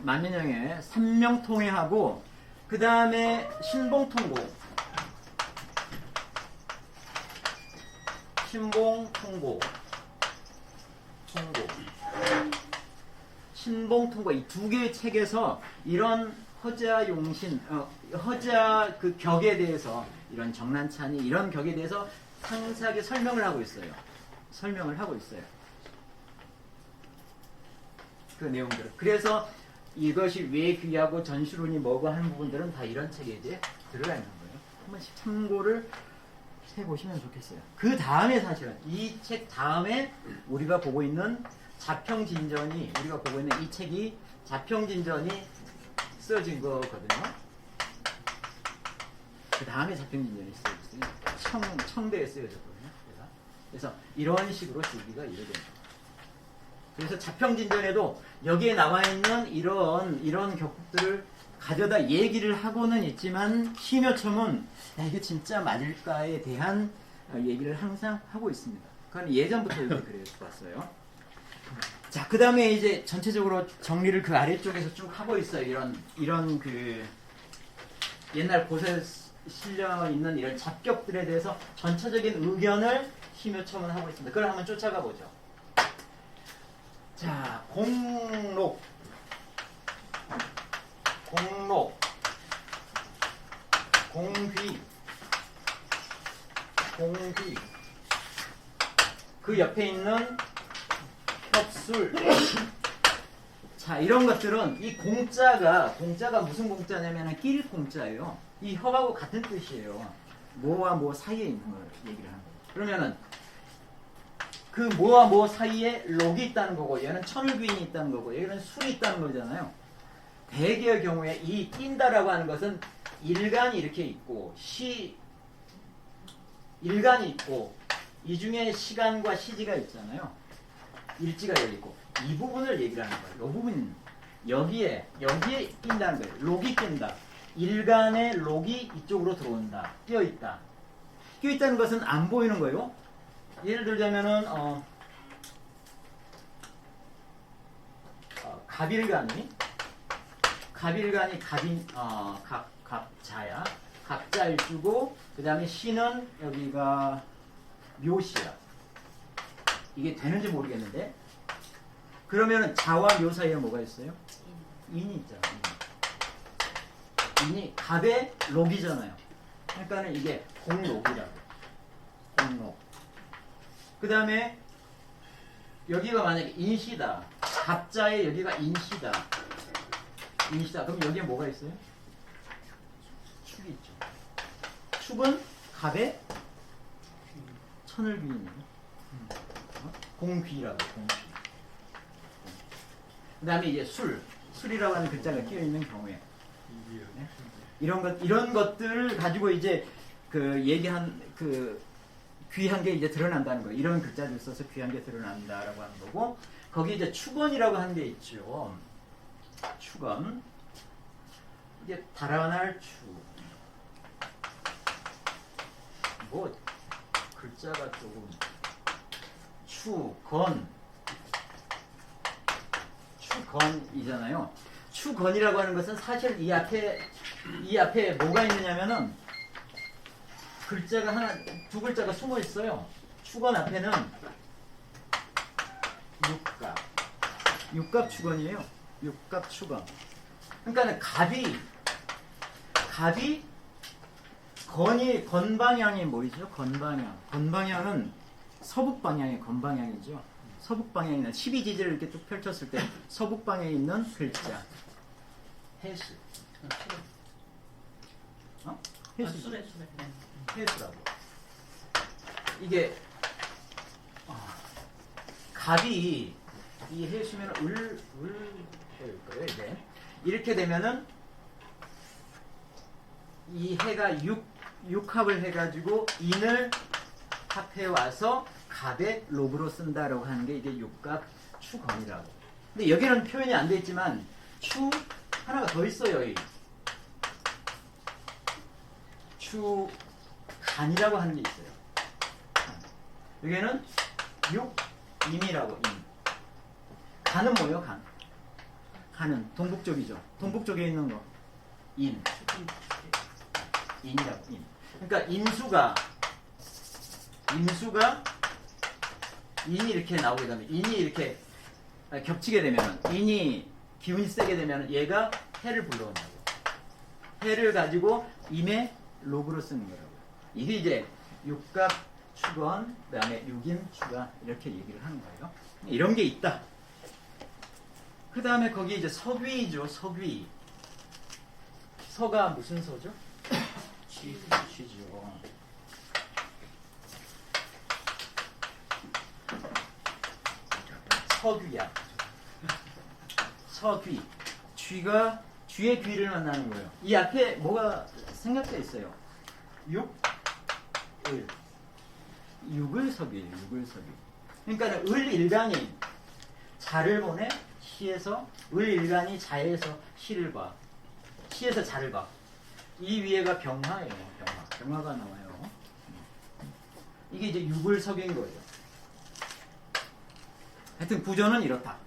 만민영의 삼명통해하고 그 다음에 신봉통고 신봉통고 이 두 개의 책에서 이런 허자 용신 허자 그 격에 대해서 이런 정난찬이 이런 격에 대해서 상세하게 설명을 하고 있어요. 그 내용들을. 그래서 이것이 왜 귀하고 전시론이 뭐고 하는 부분들은 다 이런 책에 이제 들어가 있는 거예요. 한 번씩 참고를 해보시면 좋겠어요. 그 다음에 사실은 이 책 다음에 우리가 보고 있는 자평진전이 우리가 보고 있는 이 책이 자평진전이 쓰여진 거거든요. 그 다음에 자평진전이 쓰여졌어요. 청대에 쓰여졌거든요. 그래서 이런 식으로 줄기가 이루어집니다. 그래서 자평진전에도 여기에 나와 있는 이런 격국들을 가져다 얘기를 하고는 있지만 심여첨은 이게 진짜 맞을까에 대한 얘기를 항상 하고 있습니다. 그건 예전부터 이렇게 그랬었어요. 자, 그 다음에 이제 전체적으로 정리를 그 아래쪽에서 쭉 하고 있어요. 이런 그 옛날 곳에 실려 있는 이런 잡격들에 대해서 전체적인 의견을 심여첨은 하고 있습니다. 그걸 한번 쫓아가 보죠. 자, 공록, 공귀, 그 옆에 있는 협술. 자, 이런 것들은 이 공자가 무슨 공자냐면 낄 공자예요. 이 협하고 같은 뜻이에요. 뭐와 뭐 사이에 있는 걸 얘기를 하는 거예요. 그러면은 그 뭐와 뭐 사이에 록이 있다는 거고 얘는 천을귀인이 있다는 거고 얘는 술이 있다는 거잖아요. 대개의 경우에 이 낀다라고 하는 것은 일간이 이렇게 있고 일간이 있고 이 중에 시간과 시지가 있잖아요. 일지가 여기 있고 이 부분을 얘기를 하는 거예요. 이 부분 여기에 낀다는 거예요. 록이 낀다. 일간의 록이 이쪽으로 들어온다. 끼어있다. 끼어있다는 것은 안 보이는 거예요. 예를 들자면은 갑일간이 갑자야. 갑자일 주고 그 다음에 시는 여기가 묘시야. 이게 되는지 모르겠는데 그러면은 자와 묘 사이에 뭐가 있어요? 인이 있잖아. 인이 갑의 록이잖아요. 그러니까는 이게 공록이라고. 공록. 그 다음에 여기가 만약에 인시다. 갑자에 여기가 인시다. 그럼 여기에 뭐가 있어요? 축이 있죠. 축은 갑의 천을귀인이에요. 공귀라고. 공귀. 그 다음에 이제 술이라고 하는 글자가 끼어 있는 경우에 네? 이런 것들을 가지고 이제 그 얘기한 그 귀한 게 이제 드러난다는 거예요. 이런 글자를 써서 귀한 게 드러난다라고 하는 거고 거기 이제 축원이라고 하는 게 있죠. 축원 이게 달아날 뭐 글자가 조금 추건이잖아요. 추건이라고 하는 것은 사실 이 앞에 뭐가 있느냐면은 글자가 두 글자가 숨어 있어요. 추건 앞에는 육갑 추건이에요. 육갑 추건. 그러니까는 갑이 건방향이 뭐이죠? 건방향은 서북 방향의 건방향이죠. 서북 방향에 있는 12지지를 이렇게 쭉 펼쳤을 때 서북 방향에 있는 글자. 해수. 해수. 해수라고. 이게 갑이 이 해수면 을 거예요. 이제 이렇게 되면은 이 해가 육합을 해가지고 인을 합해 와서 갑의 록으로 쓴다라고 하는 게 이게 육갑 추건이라고. 근데 여기는 표현이 안 돼 있지만 추 하나가 더 있어요. 여기. 추간이라고 하는 게 있어요. 여기는 육임이라고. 임. 간은 뭐예요? 간. 간은 동북쪽이죠. 동북쪽에 있는 거. 인. 인이라고. 인. 그러니까 임수가 인이 이렇게 나오게 되면 인이 이렇게 겹치게 되면 인이 기운이 세게 되면 얘가 해를 불러온다고. 해를 가지고 임의 록으로 쓰는 거라고요. 이게 이제 육갑 축원, 그다음에 육임 추가 이렇게 얘기를 하는 거예요. 이런 게 있다. 그 다음에 거기 이제 석위죠. 석위. 서가 무슨 서죠? 취죠. 서귀야. 서귀. 쥐가 쥐의 귀를 만나는 거예요. 이 앞에 뭐가 생략돼 있어요? 육을석이에요. 육을석이. 그러니까 을일간이 자를 보내 시에서 을일간이 자에서 시를 봐. 시에서 자를 봐. 이 위에가 병화예요. 병화가 나와요. 이게 이제 육을석인 거예요. 하여튼 구조는 이렇다.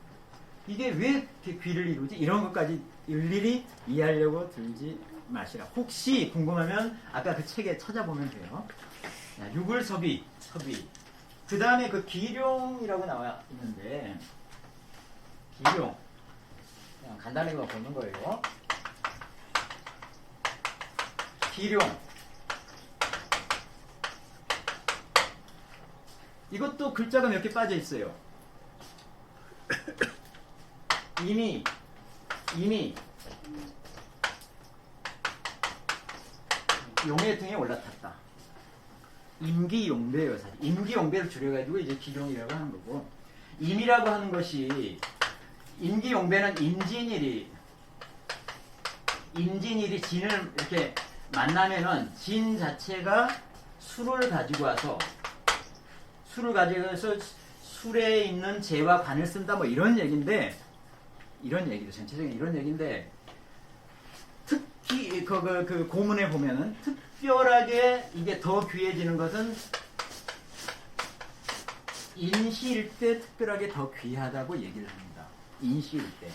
이게 왜 이렇게 귀를 이루지? 이런 것까지 일일이 이해하려고 들지 마시라. 혹시 궁금하면 아까 그 책에 찾아보면 돼요. 육을섭이, 섭이. 그 다음에 그 기룡이라고 나와 있는데, 기룡. 그냥 간단히 보는 거예요. 기룡. 이것도 글자가 몇 개 빠져 있어요. 이미 용의 등에 올라탔다. 임기용배예요. 사실 임기용배를 줄여가지고 이제 기룡이라고 하는 거고, 임이라고 하는 것이 임기용배는 임진일이 진을 이렇게 만나면은 진 자체가 술을 가지고 와서 술에 있는 재와 관을 쓴다 뭐 이런 얘기인데, 이런 얘기죠. 전체적인 이런 얘기인데, 특히 그 고문에 보면은 특별하게 이게 더 귀해지는 것은 인시일 때 특별하게 더 귀하다고 얘기를 합니다. 인시일 때.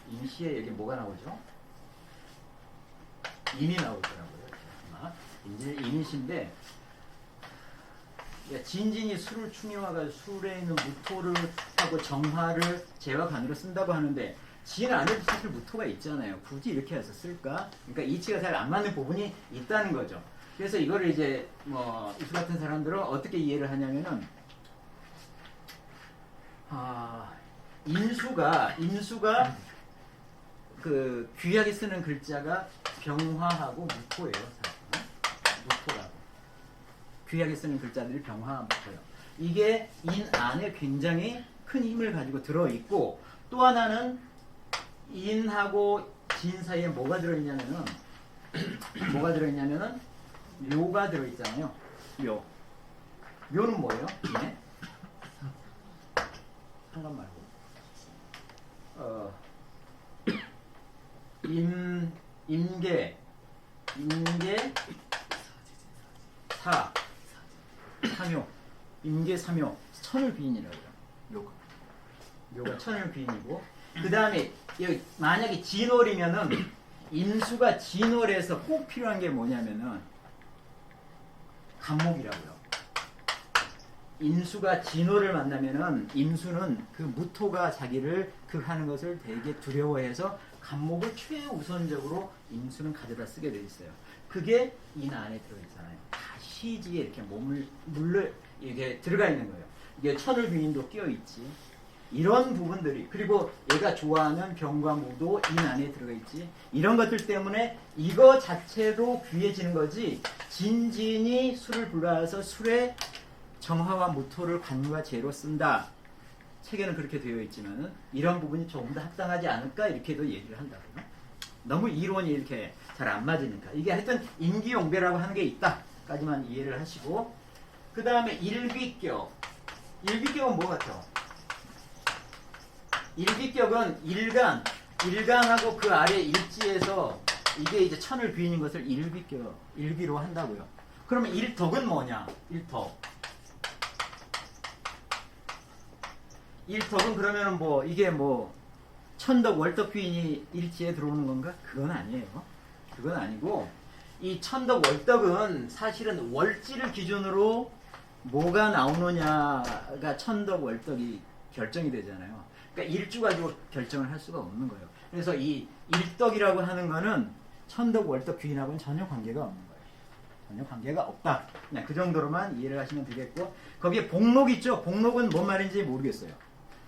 인시에 여기 뭐가 나오죠? 임이 나오더라고요. 아마 인시인데, 진진이 술을 충용하고 술에 있는 무토를 하고 정화를 재와 간으로 쓴다고 하는데, 진 안에도 사실 무토가 있잖아요. 굳이 이렇게 해서 쓸까? 그러니까 이치가 잘 안 맞는 부분이 있다는 거죠. 그래서 이거를 이제 이수 같은 사람들은 어떻게 이해를 하냐면은, 인수가 그 귀하게 쓰는 글자가 병화하고 무토예요. 무토라고. 귀하게 쓰는 글자들이 병화, 무토예요. 이게 인 안에 굉장히 큰 힘을 가지고 들어있고, 또 하나는 인하고 진 사이에 뭐가 들어있냐면은 묘가 들어있잖아요. 묘는 뭐예요? 인에? 상관 말고. 임계, 사묘, 임계, 사묘, 천을 귀인이라고요. 묘가 천을 귀인이고, 그 다음에 만약에 진월이면은 임수가 진월에서 꼭 필요한 게 뭐냐면은 간목이라고요. 임수가 진월을 만나면은 임수는 그 무토가 자기를 하는 것을 되게 두려워해서 간목을 최우선적으로 임수는 가져다 쓰게 돼 있어요. 그게 인 안에 들어있잖아요. 다 시지에 이렇게 이게 들어가 있는 거예요. 이게 천을 귀인도 끼어 있지. 이런 부분들이, 그리고 얘가 좋아하는 병과 무도 인 안에 들어가 있지. 이런 것들 때문에 이거 자체로 귀해지는 거지, 진진이 술을 불러와서 술에 정화와 무토를 관과 재로 쓴다. 책에는 그렇게 되어 있지만은 이런 부분이 조금 더 합당하지 않을까, 이렇게도 얘기를 한다고요. 너무 이론이 이렇게 잘 안 맞으니까. 이게 하여튼 임기용배라고 하는 게 있다까지만 이해를 하시고, 그 다음에 일비격. 일비격은 뭐 같죠? 일비격은 일간하고 그 아래 일지에서 이게 이제 천을 비인 것을 일비로 한다고요. 그러면 일덕은 뭐냐? 일덕은 그러면은 뭐 이게 뭐 천덕 월덕 귀인이 일지에 들어오는 건가? 그건 아니에요. 그건 아니고 이 천덕 월덕은 사실은 월지를 기준으로 뭐가 나오느냐가 천덕 월덕이 결정이 되잖아요. 그러니까 일주 가지고 결정을 할 수가 없는 거예요. 그래서 이 일덕이라고 하는 거는 천덕 월덕 귀인하고는 전혀 관계가 없는 거예요. 전혀 관계가 없다. 그냥 그 정도로만 이해를 하시면 되겠고, 거기에 복록 있죠? 복록은 뭔 말인지 모르겠어요.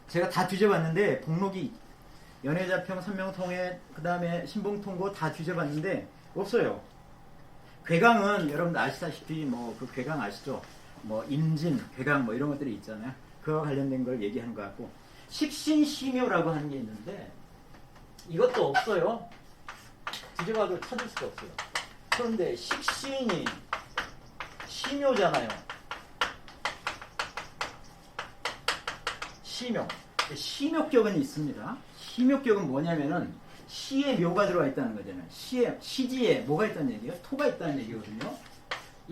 제가 다 뒤져봤는데 복록이 연해자평, 선명통해, 그 다음에 신봉통고 다 뒤져봤는데 없어요. 괴강은 여러분들 아시다시피 뭐 그 괴강 아시죠? 뭐 임진, 괴강 뭐 이런 것들이 있잖아요. 그와 관련된 걸 얘기하는 것 같고, 식신시묘라고 하는 게 있는데 이것도 없어요. 뒤져봐도 찾을 수가 없어요. 그런데 식신이 시묘잖아요. 시묘. 시묘격은 있습니다. 시묘격은 뭐냐면은 시에 묘가 들어가 있다는 거잖아요. 시지에 뭐가 있다는 얘기예요? 토가 있다는 얘기거든요.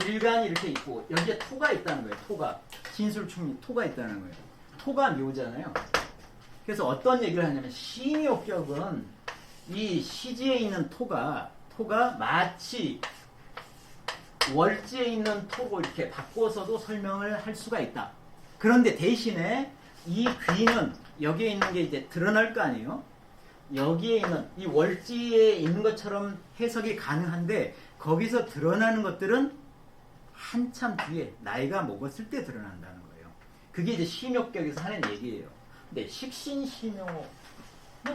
일간이 이렇게 있고 여기에 토가 있다는 거예요. 토가. 진술충리 토가 있다는 거예요. 토가 묘잖아요. 그래서 어떤 얘기를 하냐면 시묘격은 이 시지에 있는 토가 마치 월지에 있는 토고 이렇게 바꿔서도 설명을 할 수가 있다. 그런데 대신에 이 귀는 여기에 있는 게 이제 드러날 거 아니에요? 여기에 있는 이 월지에 있는 것처럼 해석이 가능한데 거기서 드러나는 것들은 한참 뒤에 나이가 먹었을 때 드러난다는 거예요. 그게 이제 시묘격에서 하는 얘기예요. 근데 식신시묘는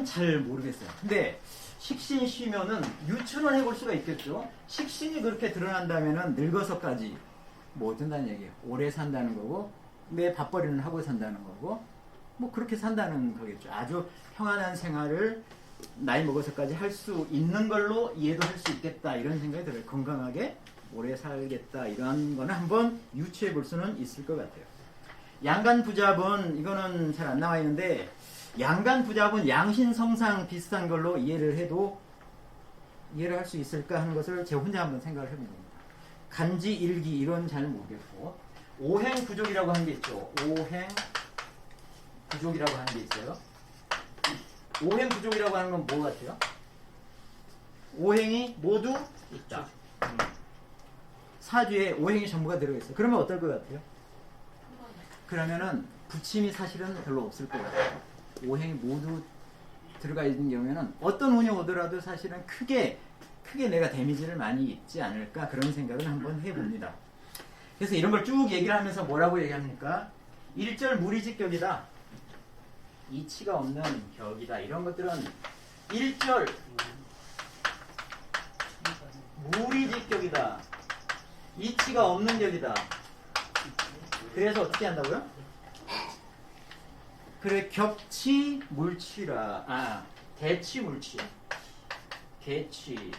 잘 모르겠어요. 근데 식신시묘는 유추는 해볼 수가 있겠죠. 식신이 그렇게 드러난다면은 늙어서까지 뭐 된다는 얘기예요. 오래 산다는 거고 내 밥벌이는 하고 산다는 거고 뭐 그렇게 산다는 거겠죠. 아주 평안한 생활을 나이 먹어서까지 할 수 있는 걸로 이해도 할 수 있겠다 이런 생각이 들어요. 건강하게 오래 살겠다 이런 거는 한번 유추해 볼 수는 있을 것 같아요. 양간부잡은 이거는 잘 안 나와 있는데 양간부잡은 양신성상 비슷한 걸로 이해를 해도 이해를 할 수 있을까 하는 것을 제가 혼자 한번 생각을 해본 겁니다. 간지 일기 이건 잘 모르겠고 오행부족이라고 하는 게 있죠. 오행부족이라고 하는 게 있어요. 오행부족이라고 하는 건 뭐 같아요? 오행이 모두 있다. 사주에 오행이 전부가 들어있어요. 그러면 어떨 것 같아요? 그러면은 부침이 사실은 별로 없을 것 같아요. 오행이 모두 들어가 있는 경우에는 어떤 운이 오더라도 사실은 크게 내가 데미지를 많이 입지 않을까 그런 생각을 한번 해봅니다. 그래서 이런 걸 쭉 얘기를 하면서 뭐라고 얘기합니까? 일절 무리직격이다. 이치가 없는 격이다. 이런 것들은 일절 무리직격이다. 이치가 없는 격이다. 그래서 어떻게 한다고요? 그래 격치 물치라. 대치 물치. 개치.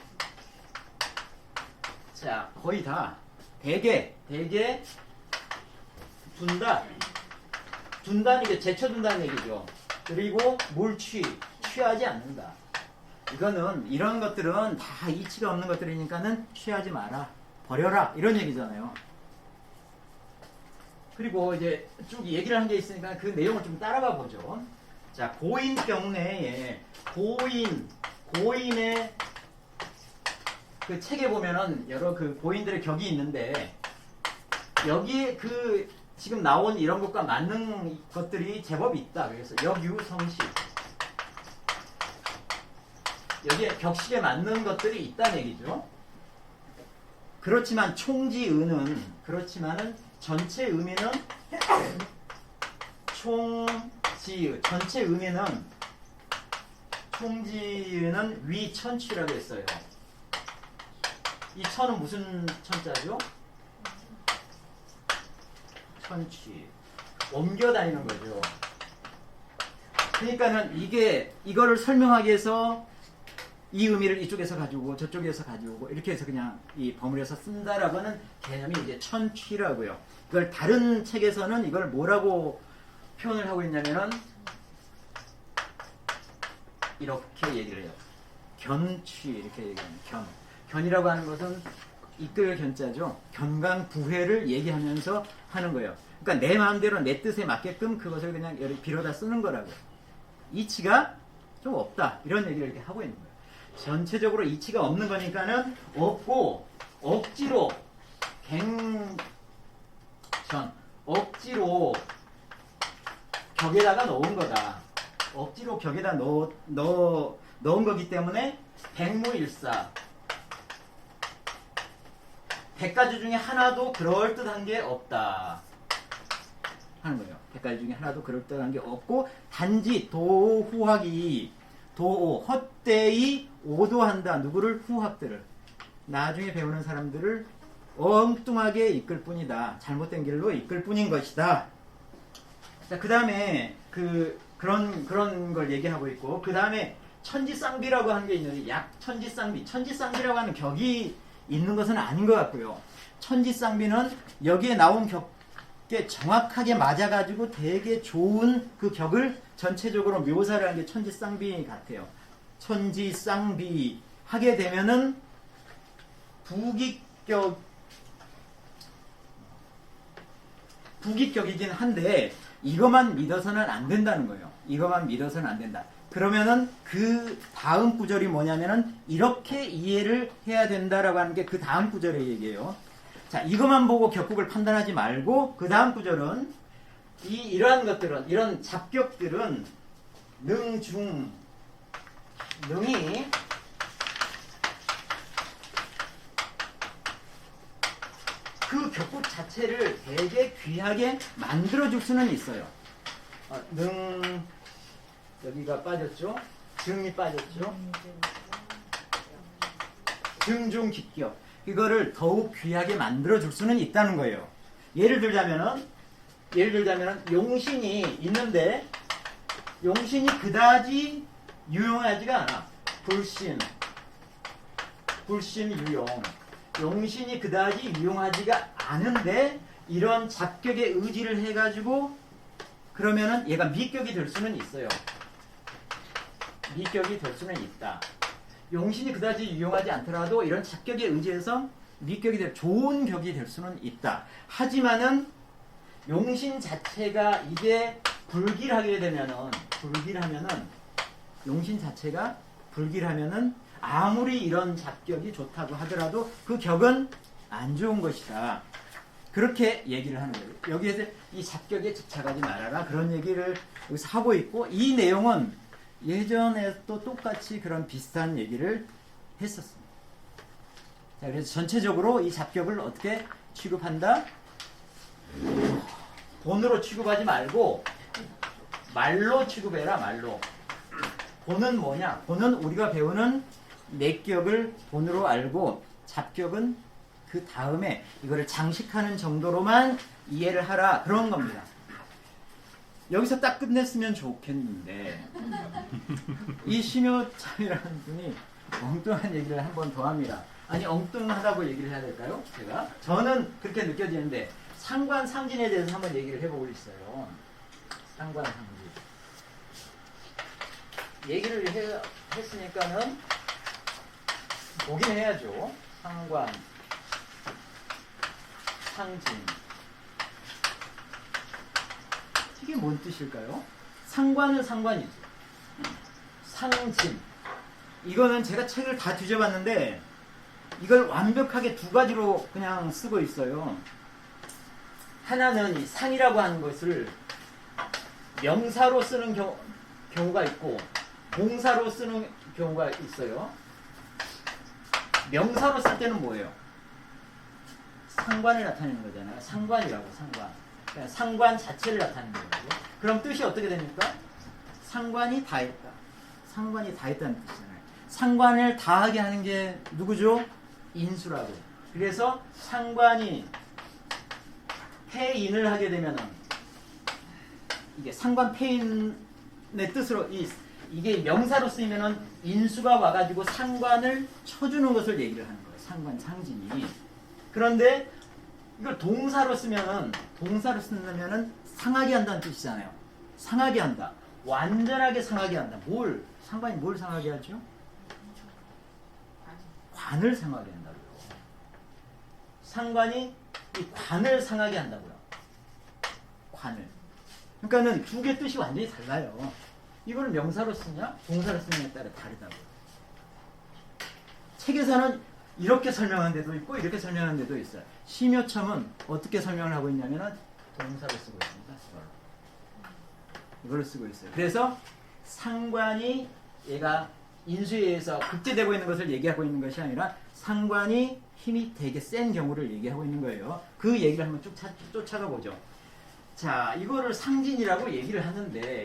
자 거의 다 대개 둔다 이게 제쳐둔다는 얘기죠. 그리고 물취 취하지 않는다. 이거는 이런 것들은 다 이치가 없는 것들이니까는 취하지 마라 버려라 이런 얘기잖아요. 그리고 이제 쭉 얘기를 한 게 있으니까 그 내용을 좀 따라가 보죠. 자 고인경내에 고인의 그 책에 보면은 여러 그 고인들의 격이 있는데 여기에 그 지금 나온 이런 것과 맞는 것들이 제법 있다. 그래서 역유성식 여기에 격식에 맞는 것들이 있다는 얘기죠. 그렇지만은 전체 의미는 전체 의미는 총지는 위천취라고 했어요. 이 천은 무슨 천자죠? 천취. 옮겨 다니는 거죠. 그러니까는 이거를 설명하기 위해서 이 의미를 이쪽에서 가지고 저쪽에서 가지고 이렇게 해서 그냥 이 버무려서 쓴다라고 하는 개념이 이제 천취라고요. 이걸 다른 책에서는 이걸 뭐라고 표현을 하고 있냐면은 이렇게 얘기를 해요. 견취 이렇게 얘기합니다. 견이라고 하는 것은 이끌 견자죠. 견강부회를 얘기하면서 하는 거예요. 그러니까 내 마음대로 내 뜻에 맞게끔 그것을 그냥 빌어다 쓰는 거라고요. 이치가 좀 없다 이런 얘기를 이렇게 하고 있는 거예요. 전체적으로 이치가 없는 거니까는 없고 억지로 억지로 격에다가 넣은 거다. 억지로 격에다 넣은 거기 때문에 백무일사 백가지 중에 하나도 그럴듯한 게 없다 하는 거예요. 백가지 중에 하나도 그럴듯한 게 없고 단지 도후학이 도오 헛되이 오도한다. 누구를? 후학들을 나중에 배우는 사람들을 엉뚱하게 이끌 뿐이다. 잘못된 길로 이끌 뿐인 것이다. 자, 그 다음에 그런 걸 얘기하고 있고, 그 다음에 천지쌍비라고 하는 게 있는데, 천지쌍비라고 하는 격이 있는 것은 아닌 것 같고요. 천지쌍비는 여기에 나온 격에 정확하게 맞아가지고 되게 좋은 그 격을 전체적으로 묘사를 한 게 천지쌍비 같아요. 천지쌍비 하게 되면은 부기격이긴 한데 이것만 믿어서는 안 된다는 거예요. 이것만 믿어서는 안 된다. 그러면은 그 다음 구절이 뭐냐면은 이렇게 이해를 해야 된다라고 하는 게 그 다음 구절의 얘기예요. 자, 이것만 보고 격국을 판단하지 말고 그 다음 구절은 이러한 것들은 이런 잡격들은 능이 그 격국 자체를 되게 귀하게 만들어줄 수는 있어요. 여기가 빠졌죠? 증이 빠졌죠? 증중 기격 이거를 더욱 귀하게 만들어줄 수는 있다는 거예요. 예를 들자면은 용신이 있는데 용신이 그다지 유용하지가 않아. 불신 유용. 용신이 그다지 유용하지가 않은데 이런 잡격의 의지를 해가지고 그러면은 얘가 미격이 될 수는 있어요. 미격이 될 수는 있다. 용신이 그다지 유용하지 않더라도 이런 잡격에 의지해서 미격이 될 좋은 격이 될 수는 있다. 하지만은 용신 자체가 이게 불길하게 되면은 용신 자체가 불길하면은 아무리 이런 잡격이 좋다고 하더라도 그 격은 안 좋은 것이다. 그렇게 얘기를 하는 거예요. 여기에서 이 잡격에 집착하지 말아라. 그런 얘기를 여기서 하고 있고 이 내용은 예전에 또 똑같이 그런 비슷한 얘기를 했었습니다. 자, 그래서 전체적으로 이 잡격을 어떻게 취급한다? 본으로 취급하지 말고 말로 취급해라. 말로. 본은 뭐냐? 본은 우리가 배우는 내격을 본으로 알고 잡격은 그 다음에 이거를 장식하는 정도로만 이해를 하라. 그런 겁니다. 여기서 딱 끝냈으면 좋겠는데 이 심효참이라는 분이 엉뚱한 얘기를 한 번 더 합니다. 아니 엉뚱하다고 얘기를 해야 될까요? 저는 그렇게 느껴지는데 상관상진에 대해서 한번 얘기를 해보고 있어요. 상관상진 얘기를 했으니까는 보긴 해야죠. 상관상진 이게 뭔 뜻일까요? 상관은 상관이죠. 상진 이거는 제가 책을 다 뒤져봤는데 이걸 완벽하게 두 가지로 그냥 쓰고 있어요. 하나는 이 상이라고 하는 것을 명사로 쓰는 경우가 있고 동사로 쓰는 경우가 있어요. 명사로 쓸 때는 뭐예요? 상관을 나타내는 거잖아요. 상관이라고 상관. 그러니까 상관 자체를 나타내는 거고. 그럼 뜻이 어떻게 됩니까? 상관이 다 했다. 상관이 다 했다는 뜻이잖아요. 상관을 다하게 하는 게 누구죠? 인수라고. 그래서 상관이 폐인을 하게 되면은 이게 상관 폐인의 뜻으로 이 이게 명사로 쓰이면은 인수가 와가지고 상관을 쳐주는 것을 얘기를 하는 거예요. 상관 상진이. 그런데 이걸 동사로 쓰면은 상하게 한다는 뜻이잖아요. 상하게 한다. 완전하게 상하게 한다. 상관이 뭘 상하게 하죠? 관을 상하게 한다고요. 상관이 이 관을 상하게 한다고요. 관을. 그러니까는 두 개 뜻이 완전히 달라요. 이걸 명사로 쓰냐 동사로 쓰냐에 따라 다르다고요. 책에서는 이렇게 설명한 데도 있고 이렇게 설명한 데도 있어요. 심요첨은 어떻게 설명을 하고 있냐면은 동사로 쓰고 있습니다. 이걸로 쓰고 있어요. 그래서 상관이 얘가 인수에 의해서 극제되고 있는 것을 얘기하고 있는 것이 아니라 상관이 힘이 되게 센 경우를 얘기하고 있는 거예요. 그 얘기를 한번 쭉 쫓아가 보죠. 자, 이거를 상진이라고 얘기를 하는데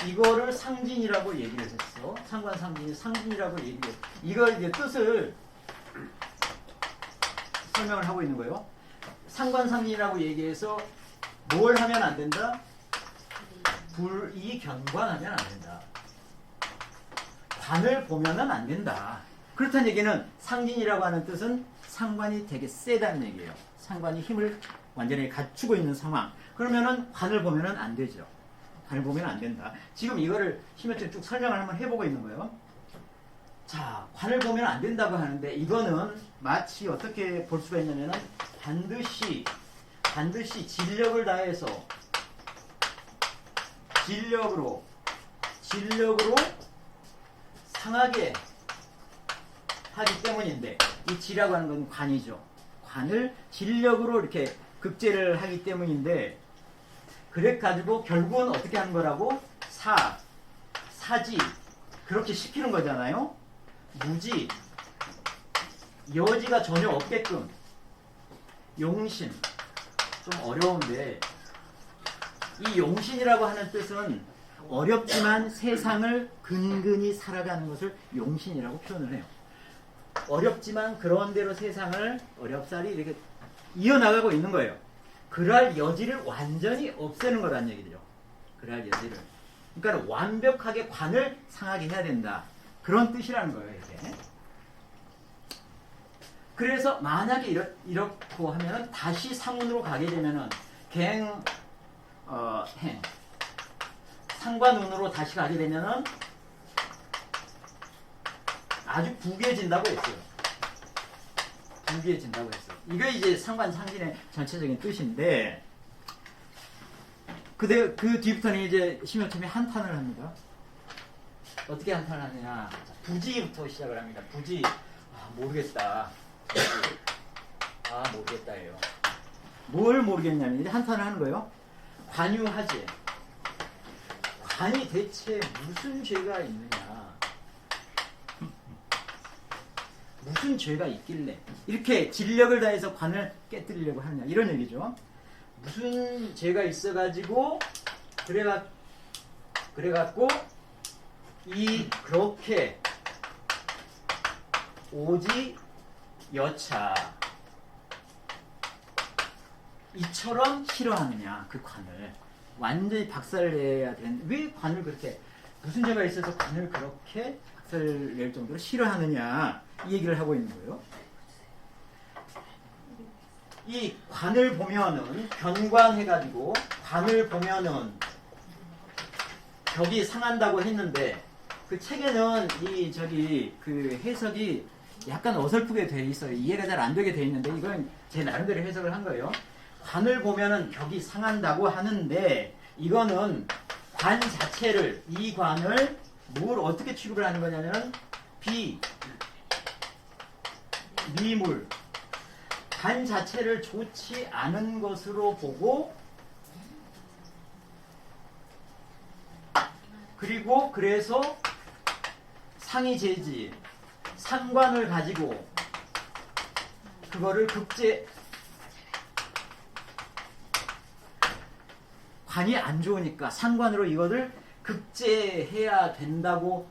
이거를 상진이라고 얘기를 했어. 상관 상진이 상진이라고 얘기해. 이걸 이제 뜻을 설명을 하고 있는 거예요. 상관 상진이라고 얘기해서 뭘 하면 안 된다? 불이견관하면 안 된다. 관을 보면은 안 된다. 그렇다는 얘기는 상진이라고 하는 뜻은 상관이 되게 세다는 얘기예요. 상관이 힘을 완전히 갖추고 있는 상황. 그러면은 관을 보면은 안 되죠. 관을 보면 안 된다. 지금 이거를 심혈적으로 쭉 설명을 한번 해보고 있는 거예요. 자, 관을 보면 안 된다고 하는데 이거는 마치 어떻게 볼 수가 있냐면은 반드시 진력을 다해서 진력으로 상하게 하기 때문인데 이 지라고 하는 건 관이죠. 관을 진력으로 이렇게 극제를 하기 때문인데 그래 가지고 결국은 어떻게 하는 거라고? 사지 그렇게 시키는 거잖아요. 무지 여지가 전혀 없게끔 용신 좀 어려운데 이 용신이라고 하는 뜻은 어렵지만 세상을 근근히 살아가는 것을 용신이라고 표현을 해요. 어렵지만 그런대로 세상을 어렵사리 이렇게 이어나가고 있는 거예요. 그럴 여지를 완전히 없애는 거란 얘기죠. 그럴 여지를. 그러니까 완벽하게 관을 상하게 해야 된다. 그런 뜻이라는 거예요. 이게. 그래서 만약에 이렇고 하면은 다시 상운으로 가게 되면은 행 상관운으로 다시 가게 되면은 아주 부귀해진다고 했어요. 부귀해진다고 했어요. 이게 이제 상관 상진의 전체적인 뜻인데 그 뒤부터는 이제 심효첨이 한탄을 합니다. 어떻게 한탄을 하느냐? 부지부터 시작을 합니다. 부지 모르겠다. 모르겠다예요. 뭘 모르겠냐면 이제 한탄을 하는 거예요. 관유하지. 관이 대체 무슨 죄가 있느냐? 무슨 죄가 있길래 이렇게 진력을 다해서 관을 깨뜨리려고 하느냐 이런 얘기죠. 무슨 죄가 있어가지고 그래갖고 그렇게 오지 여차 이처럼 싫어하느냐 그 관을 완전히 박살내야 되는 왜 관을 그렇게 무슨 죄가 있어서 관을 그렇게 박살낼 정도로 싫어하느냐 이 얘기를 하고 있는 거예요. 이 관을 보면은 견관해가지고 관을 보면은 벽이 상한다고 했는데 그 책에는 그 해석이 약간 어설프게 돼 있어요. 이해가 잘 안 되게 돼 있는데 이건 제 나름대로 해석을 한 거예요. 관을 보면은 벽이 상한다고 하는데 이거는 관 자체를 이 관을 뭘 어떻게 취급을 하는 거냐면 미물 관 자체를 좋지 않은 것으로 보고 그리고 그래서 상이재지 상관을 가지고 그거를 관이 안 좋으니까 상관으로 이거를 극제해야 된다고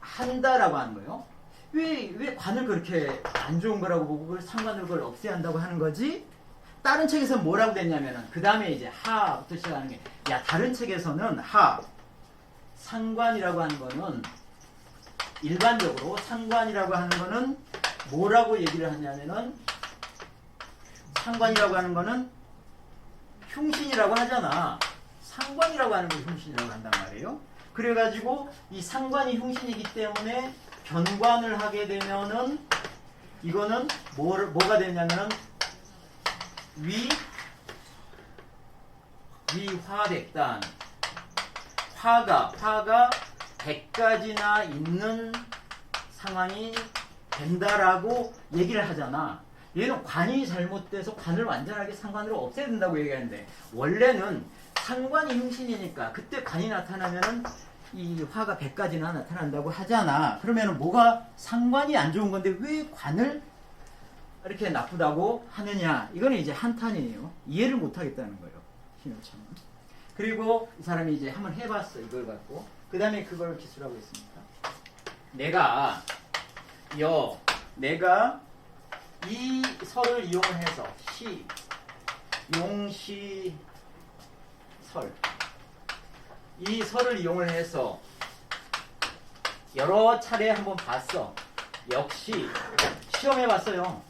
한다라고 하는 거예요. 왜 관을 그렇게 안 좋은 거라고 보고 그걸 상관으로 그걸 없애야 한다고 하는 거지? 다른 책에서 뭐라고 됐냐면은 그 다음에 이제 하부터 시작하는 게 야 다른 책에서는 상관이라고 하는 거는 일반적으로 상관이라고 하는 거는 뭐라고 얘기를 하냐면은 상관이라고 하는 거는 흉신이라고 하잖아. 상관이라고 하는 걸 흉신이라고 한단 말이에요. 그래가지고 이 상관이 흉신이기 때문에 변관을 하게 되면은 이거는 뭐가 되냐면은 위화백단 화가 100가지나 있는 상황이 된다라고 얘기를 하잖아. 얘는 관이 잘못돼서 관을 완전하게 상관으로 없애야 된다고 얘기하는데 원래는 상관이 흉신이니까 그때 관이 나타나면은 이 화가 100가지나 나타난다고 하잖아. 그러면은 뭐가 상관이 안 좋은 건데 왜 관을 이렇게 나쁘다고 하느냐. 이거는 이제 한탄이에요. 이해를 못 하겠다는 거예요. 신호창은. 그리고 이 사람이 이제 한번 해봤어. 이걸 갖고. 그 다음에 그걸 기술하고 있습니다. 내가 이 설을 이용해서 이 설을 이용을 해서 여러 차례 한번 봤어. 역시 시험해봤어요.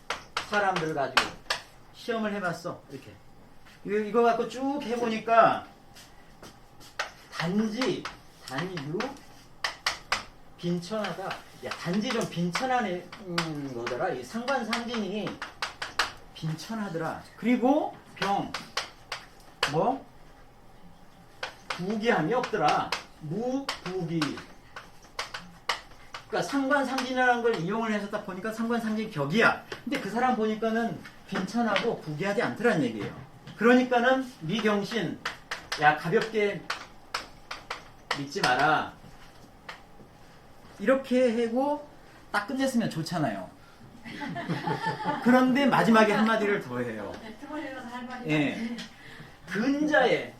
사람들 가지고 시험을 해봤어. 이렇게 이거 갖고 쭉 해보니까 단지 단유 빈천하다. 야 단지 좀 빈천하네 거더라. 이 상관상진이 빈천하더라. 그리고 부기함이 없더라. 무부기. 그러니까 상관상진이라는 걸 이용을 해서 딱 보니까 상관상진 격이야. 근데 그 사람 보니까는 빈천하고 부기하지 않더란 얘기예요. 그러니까는 미경신 야 가볍게 믿지 마라. 이렇게 하고 딱 끝냈으면 좋잖아요. 그런데 마지막에 한마디를 더 해요. 예. 근자에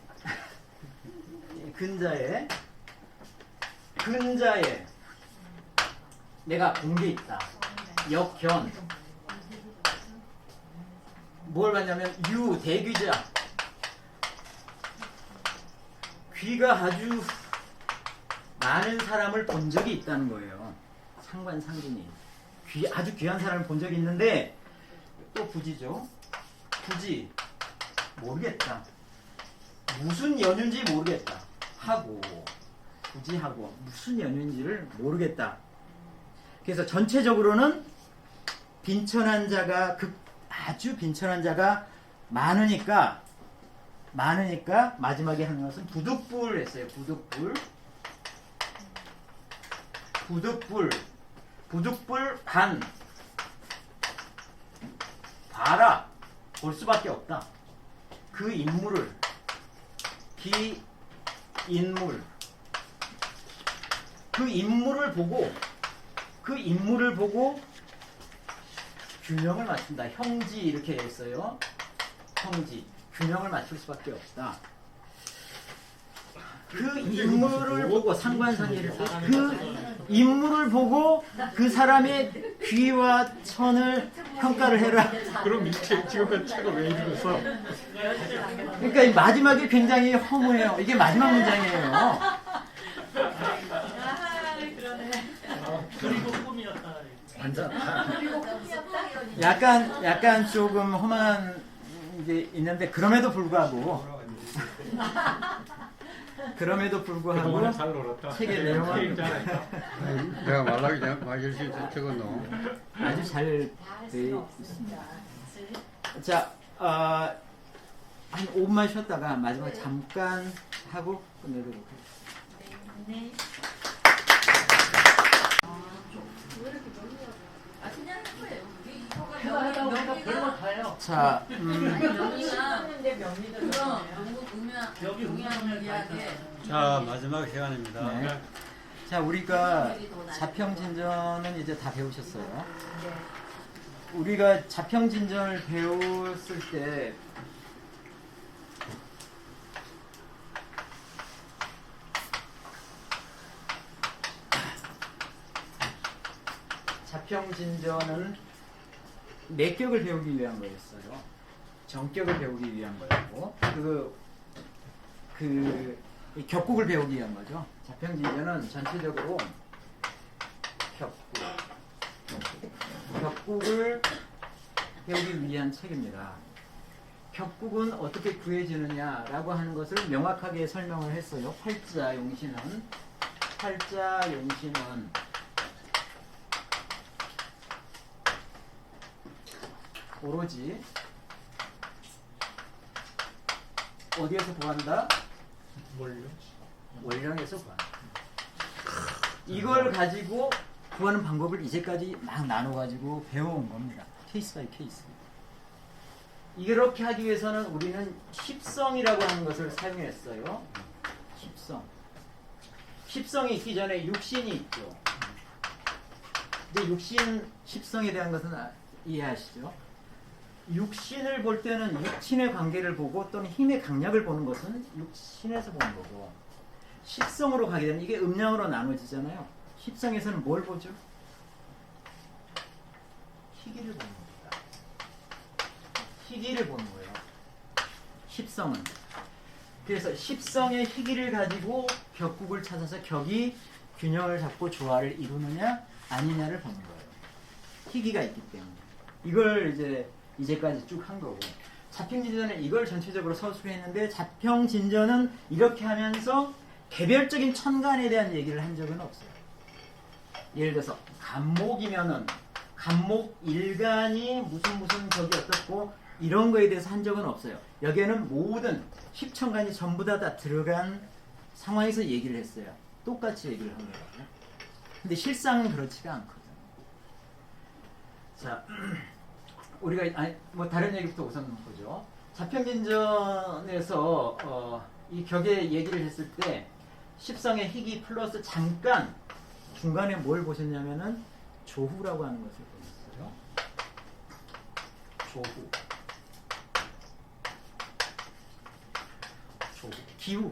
내가 본 게 있다. 역견. 뭘 봤냐면 대귀자. 귀가 아주 많은 사람을 본 적이 있다는 거예요. 상관상진이. 아주 귀한 사람을 본 적이 있는데 또 부지죠. 부지. 모르겠다. 무슨 연유인지 모르겠다. 부지하고 무슨 연유인지를 모르겠다. 그래서 전체적으로는 빈천한 자가 아주 빈천한 자가 많으니까 마지막에 하는 것은 부득불 했어요. 부득불 반 봐라 볼 수밖에 없다. 그 인물을 그 인물을 보고 균형을 맞춘다. 형지 이렇게 했어요. 형지 균형을 맞출 수밖에 없다. 그 인물을 보고 상관상의를 그 인물을 보고 그 사람의 귀와 천을 평가를 해라. 그럼 이 지금 책을 왜 읽었어? 그러니까 이 마지막이 굉장히 허무해요. 이게 마지막 문장이에요. 그리고 꿈이었다. 완전 약간 조금 험한 게 있는데 그럼에도 불구하고 잘 놀았다. 책의 내용은 내가 말하기 전에 막 열심히 적었노. 아주 잘 되어 있습니다. 자, 한 5분만 쉬었다가 마지막에 잠깐 하고 끝내도록 하겠습니다. 네. 자, 자, 마지막 시간입니다. 네. 자, 우리가 자평진전은 이제 다 배우셨어요. 우리가 자평진전을 배웠을 때 자평진전은 내격을 배우기 위한 거였어요. 정격을 배우기 위한 거였고 이 격국을 배우기 위한 거죠. 자평진전은 전체적으로 격국을 배우기 위한 책입니다. 격국은 어떻게 구해지느냐라고 하는 것을 명확하게 설명을 했어요. 팔자 용신은 오로지 어디에서 구한다? 원령에서 구한다. 이걸 가지고 구하는 방법을 이제까지 막 나눠가지고 배워온 겁니다. 케이스 바이 케이스. 이렇게 하기 위해서는 우리는 십성이라고 하는 것을 사용했어요. 십성이 있기 전에 육신이 있죠. 근데 육신, 십성에 대한 것은 이해하시죠? 육신을 볼 때는 육신의 관계를 보고 또는 힘의 강약을 보는 것은 육신에서 보는 거고, 십성으로 가게 되면 이게 음양으로 나눠지잖아요. 십성에서는 뭘 보죠? 희기를 보는 겁니다. 희기를 보는 거예요. 십성은. 그래서 십성의 희기를 가지고 격국을 찾아서 격이 균형을 잡고 조화를 이루느냐 아니냐를 보는 거예요. 희기가 있기 때문에. 이걸 이제까지 쭉 한 거고, 자평진전은 이걸 전체적으로 서술했는데, 자평진전은 이렇게 하면서 개별적인 천간에 대한 얘기를 한 적은 없어요. 예를 들어서 간목이면은 간목 일간이 무슨 적이 어떻고 이런 거에 대해서 한 적은 없어요. 여기에는 모든 십천간이 전부 다 들어간 상황에서 얘기를 했어요. 똑같이 얘기를 한 거거든요. 근데 실상은 그렇지가 않거든요. 자, 우리가 다른 얘기부터 우선 보죠. 자평진전에서 이 격의 얘기를 했을 때 십성의 희기 플러스 잠깐 중간에 뭘 보셨냐면은 조후라고 하는 것을 보셨어요. 기후.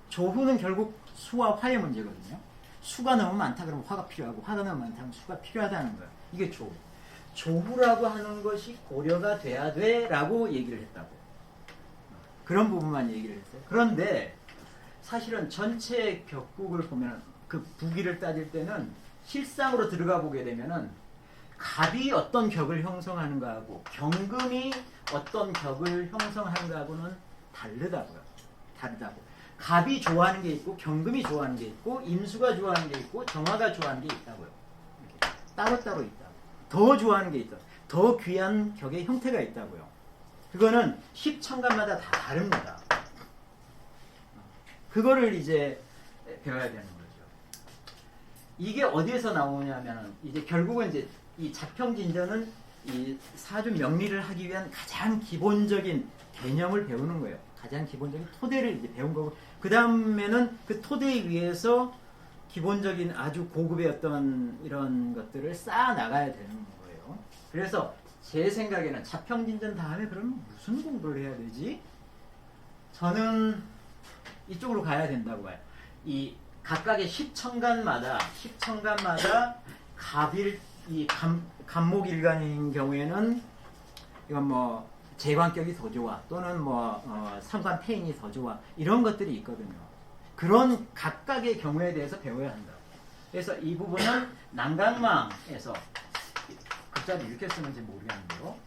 조후는 결국 수와 화의 문제거든요. 수가 너무 많다 그러면 화가 필요하고, 화가 너무 많다 그러면 수가 필요하다는 거예요. 이게 조후. 조후라고 하는 것이 고려가 돼야 돼 라고 얘기를 했다고. 그런 부분만 얘기를 했어요. 그런데 사실은 전체 격국을 보면 그 부기를 따질 때는 실상으로 들어가 보게 되면은 갑이 어떤 격을 형성하는 거하고 경금이 어떤 격을 형성하는 거하고는 다르다고. 갑이 좋아하는 게 있고 경금이 좋아하는 게 있고 임수가 좋아하는 게 있고 정화가 좋아하는 게 있다고요. 이렇게 따로따로 있다고. 더 좋아하는 게 있다. 더 귀한 격의 형태가 있다고요. 그거는 십천간마다 다 다릅니다. 그거를 이제 배워야 되는 거죠. 이게 어디에서 나오냐면 이제 결국은 이제 이 자평진전은 이 사주 명리를 하기 위한 가장 기본적인 개념을 배우는 거예요. 가장 기본적인 토대를 이제 배운 거고, 그 다음에는 그 토대 위에서 기본적인 아주 고급의 어떤 이런 것들을 쌓아 나가야 되는 거예요. 그래서 제 생각에는 자평진전 다음에 그럼 무슨 공부를 해야 되지? 저는 이쪽으로 가야 된다고 봐요. 이 각각의 십천간마다 간목일간인 경우에는 이건 뭐 재관격이 더 좋아, 또는 삼관패인이 더 좋아, 이런 것들이 있거든요. 그런 각각의 경우에 대해서 배워야 한다. 그래서 이 부분은 난강망에서 글자를 이렇게 쓰는지 모르겠는데요.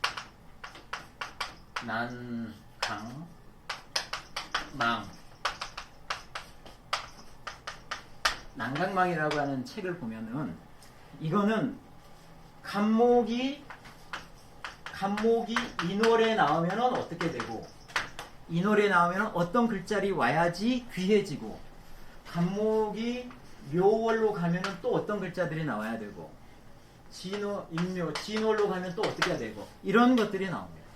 난강망이라고 하는 책을 보면은 이거는 간목이 인월에 나오면은 어떻게 되고, 인월에 나오면은 어떤 글자리 와야지 귀해지고, 간목이 묘월로 가면은 또 어떤 글자들이 나와야 되고, 진월로 가면 또 어떻게 해야 되고, 이런 것들이 나옵니다.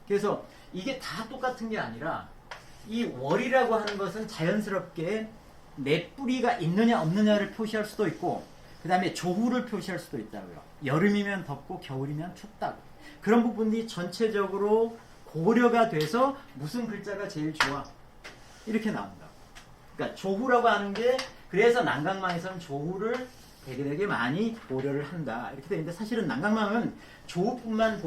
그래서 이게 다 똑같은 게 아니라 이 월이라고 하는 것은 자연스럽게 내 뿌리가 있느냐 없느냐를 표시할 수도 있고, 그 다음에 조후를 표시할 수도 있다고요. 여름이면 덥고 겨울이면 춥다고. 그런 부분이 전체적으로 고려가 돼서 무슨 글자가 제일 좋아, 이렇게 나온다. 그러니까 조후라고 하는 게, 그래서 난강망에서는 조후를 되게 많이 고려를 한다, 이렇게 되는데, 사실은 난강망은 조후만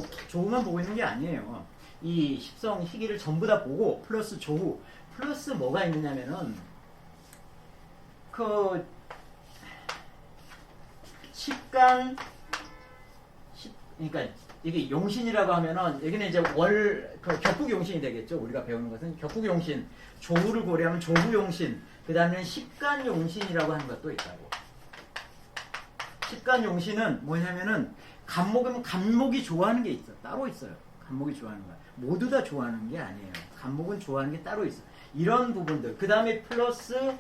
보고 있는 게 아니에요. 이 십성 희기를 전부 다 보고 플러스 조후 플러스 뭐가 있느냐면은 그 십간 그러니까 이게 용신이라고 하면은 여기는 이제 그 격국용신이 되겠죠. 우리가 배우는 것은 격국용신 조후를 고려하면 조후용신 그 다음에는 십간용신이라고 하는 것도 있다고. 십간용신은 뭐냐면은 간목은 간목이 좋아하는 게 있어. 따로 있어요. 간목이 좋아하는 거. 모두 다 좋아하는 게 아니에요. 간목은 좋아하는 게 따로 있어. 이런 부분들. 그 다음에 플러스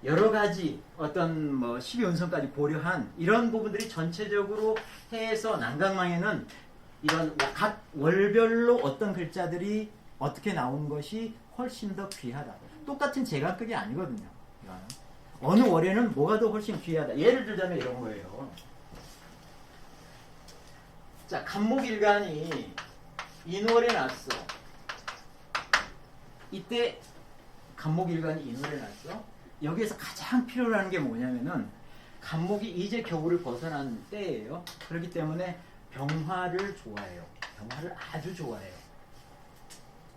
여러 가지 어떤 뭐 12운성까지 고려한 이런 부분들이 전체적으로 해서 난강망에는 이런 각 월별로 어떤 글자들이 어떻게 나온 것이 훨씬 더 귀하다. 똑같은 제각극이 아니거든요. 이거는. 어느 월에는 뭐가 더 훨씬 귀하다. 예를 들자면 이런 거예요. 자, 간목일간이 인월에 났어. 이때 간목일간이 인월에 났어. 여기에서 가장 필요로 하는 게 뭐냐면은 간목이 이제 겨울을 벗어난 때예요. 그렇기 때문에 병화를 좋아해요. 병화를 아주 좋아해요.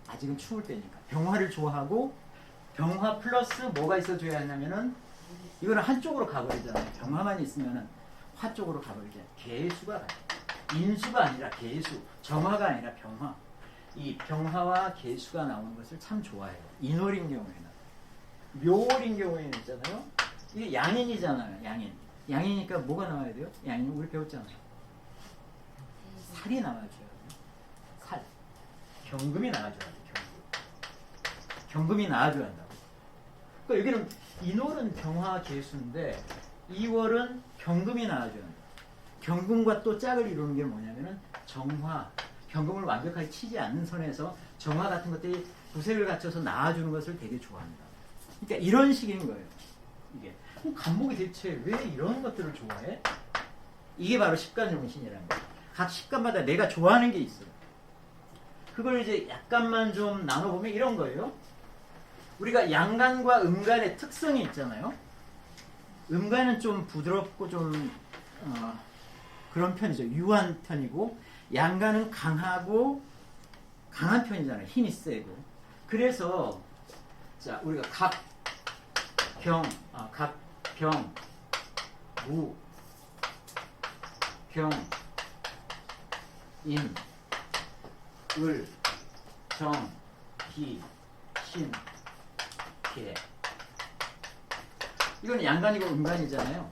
아직은 추울 때니까. 병화를 좋아하고 병화 플러스 뭐가 있어줘야 하냐면은 이거는 한쪽으로 가버리잖아요. 병화만 있으면은 화 쪽으로 가버리잖아요. 개수가 가요. 인수가 아니라 개수, 정화가 아니라 병화. 이 병화와 개수가 나오는 것을 참 좋아해요. 인월인 경우에는. 묘월인 경우에는 있잖아요. 이게 양인이잖아요. 양인. 양이니까 뭐가 나와야 돼요? 양인 우리 배웠잖아요. 살이 나와줘야 돼요. 살. 경금이 나와줘야 돼요. 경금이 나와줘야 한다고. 그러니까 여기는 인월은 병화 개수인데 2월은 경금이 나와줘야 한다. 경금과 또 짝을 이루는 게 뭐냐면은 정화. 경금을 완벽하게 치지 않는 선에서 정화 같은 것들이 구색을 갖춰서 나와주는 것을 되게 좋아합니다. 그러니까 이런 식인 거예요. 이게. 그럼 간목이 대체 왜 이런 것들을 좋아해? 이게 바로 십간용신이라는 거예요. 각 십간마다 내가 좋아하는 게 있어요. 그걸 이제 약간만 좀 나눠보면 이런 거예요. 우리가 양간과 음간의 특성이 있잖아요. 음간은 좀 부드럽고 좀 그런 편이죠. 유한 편이고 양간은 강하고 강한 편이잖아요. 힘이 세고. 그래서 자 우리가 무, 병, 인, 을, 정, 기, 신, 개. 이건 양간이고 음간이잖아요.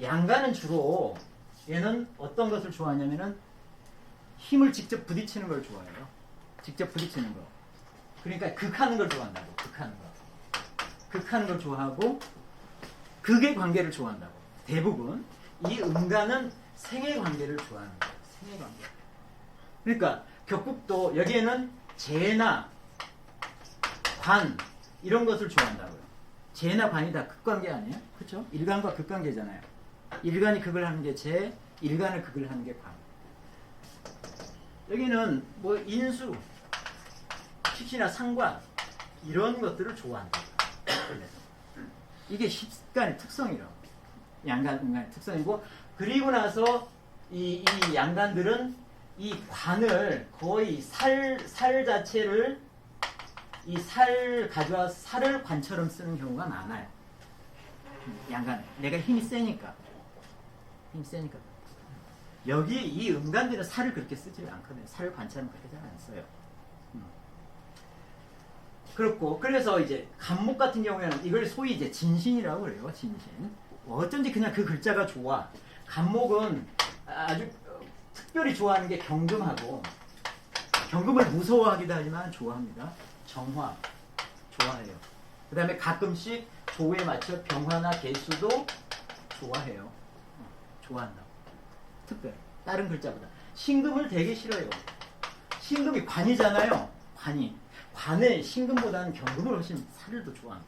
양간은 주로 얘는 어떤 것을 좋아하냐면은 힘을 직접 부딪히는 걸 좋아해요. 직접 부딪히는 거. 그러니까 극하는 걸 좋아한다고. 극하는 거. 극하는 걸 좋아하고 극의 관계를 좋아한다고. 대부분 이 음간은 생의 관계를 좋아하는 거예요. 생의 관계. 그러니까 격국도 여기에는 재나 관 이런 것을 좋아한다고요. 재나 관이 다 극관계 아니에요? 그렇죠? 일간과 극관계잖아요. 일간이 극을 하는 게 재, 일간을 극을 하는 게 관. 여기는 뭐 인수, 식신이나 상관 이런 것들을 좋아한다. 이게 십간의 특성이라고. 양간, 음간의 특성이고 그리고 나서 이 양간들은 이 관을 거의 살 자체를 이 살 가져와 살을 관처럼 쓰는 경우가 많아요. 양간 내가 힘이 세니까 여기 이 음간들은 살을 그렇게 쓰지 않거든요. 살을 관처럼 그렇게 잘 안 써요. 그렇고 그래서 이제 간목 같은 경우에는 이걸 소위 이제 진신이라고 그래요. 진신. 어쩐지 그냥 그 글자가 좋아. 간목은 아주 특별히 좋아하는 게 경금하고 경금을 무서워하기도 하지만 좋아합니다. 정화 좋아해요. 그 다음에 가끔씩 조에 맞춰 병화나 개수도 좋아해요. 좋아한다고. 특별히 다른 글자보다. 신금을 되게 싫어해요. 신금이 관이잖아요. 관에 신금보다는 경금을 훨씬 살을 더 좋아한다.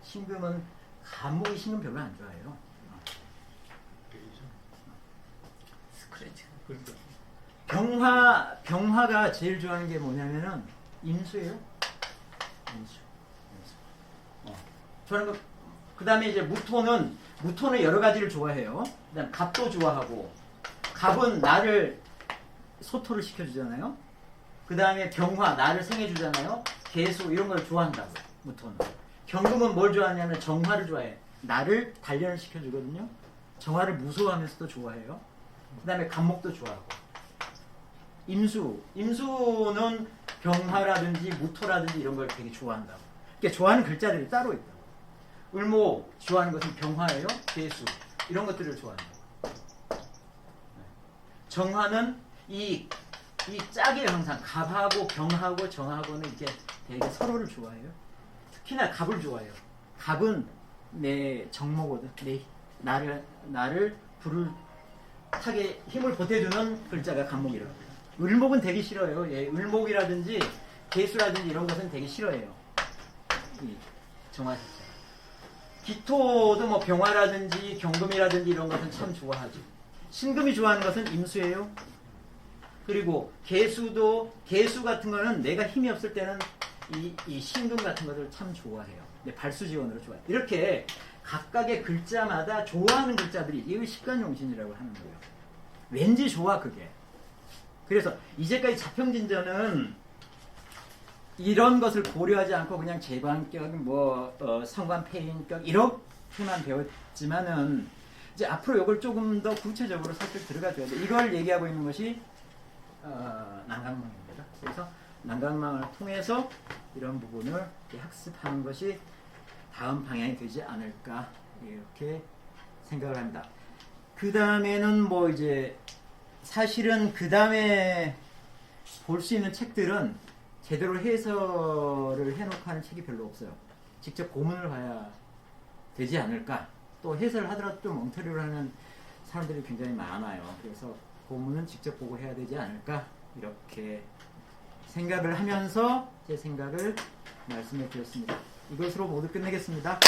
신금은 간목이 신금 별로 안 좋아해요. 스크래치. 병화가 제일 좋아하는 게 뭐냐면은 임수예요. 임수. 좋아하는 거. 그 다음에 이제 무토는 여러 가지를 좋아해요. 그다음 갑도 좋아하고 갑은 나를 소토를 시켜주잖아요. 그 다음에 병화, 나를 생해주잖아요. 개수 이런 걸 좋아한다고. 무토는. 경금은 뭘 좋아하냐면 정화를 좋아해. 나를 단련을 시켜주거든요. 정화를 무서워하면서도 좋아해요. 그 다음에 간목도 좋아하고. 임수는 병화라든지 무토라든지 이런 걸 되게 좋아한다고. 그러니까 좋아하는 글자들이 따로 있다고. 을목 좋아하는 것은 병화예요. 개수 이런 것들을 좋아한다고. 정화는 이 짝이에요. 항상 갑하고 병하고 정하고는 이렇게 되게 서로를 좋아해요. 특히나 갑을 좋아해요. 갑은 내 정모거든. 나를 불을 타게 힘을 보태주는 글자가 갑목이라고 해요. 을목은 되게 싫어요. 예, 을목이라든지 개수라든지 이런 것은 되게 싫어해요. 이 정화 자체가. 기토도 뭐 병화라든지 경금이라든지 이런 것은 참 좋아하죠. 신금이 좋아하는 것은 임수예요. 그리고 개수 같은 거는 내가 힘이 없을 때는 이 신금 같은 것을 참 좋아해요. 발수지원으로 좋아해요. 이렇게 각각의 글자마다 좋아하는 글자들이 이걸 식간용신이라고 하는 거예요. 왠지 좋아 그게. 그래서 이제까지 자평진전은 이런 것을 고려하지 않고 그냥 재관격, 성관폐인격 이렇게만 배웠지만은 이제 앞으로 이걸 조금 더 구체적으로 사실 들어가줘야 돼. 이걸 얘기하고 있는 것이 난강망입니다. 그래서 난강망을 통해서 이런 부분을 학습하는 것이 다음 방향이 되지 않을까 이렇게 생각을 합니다. 그 다음에는 뭐 이제 사실은 그 다음에 볼 수 있는 책들은 제대로 해설을 해놓고 하는 책이 별로 없어요. 직접 고문을 봐야 되지 않을까. 또 해설을 하더라도 좀 엉터리로 하는 사람들이 굉장히 많아요. 그래서 고문은 직접 보고 해야 되지 않을까 이렇게 생각을 하면서 제 생각을 말씀해 드렸습니다. 이것으로 모두 끝내겠습니다.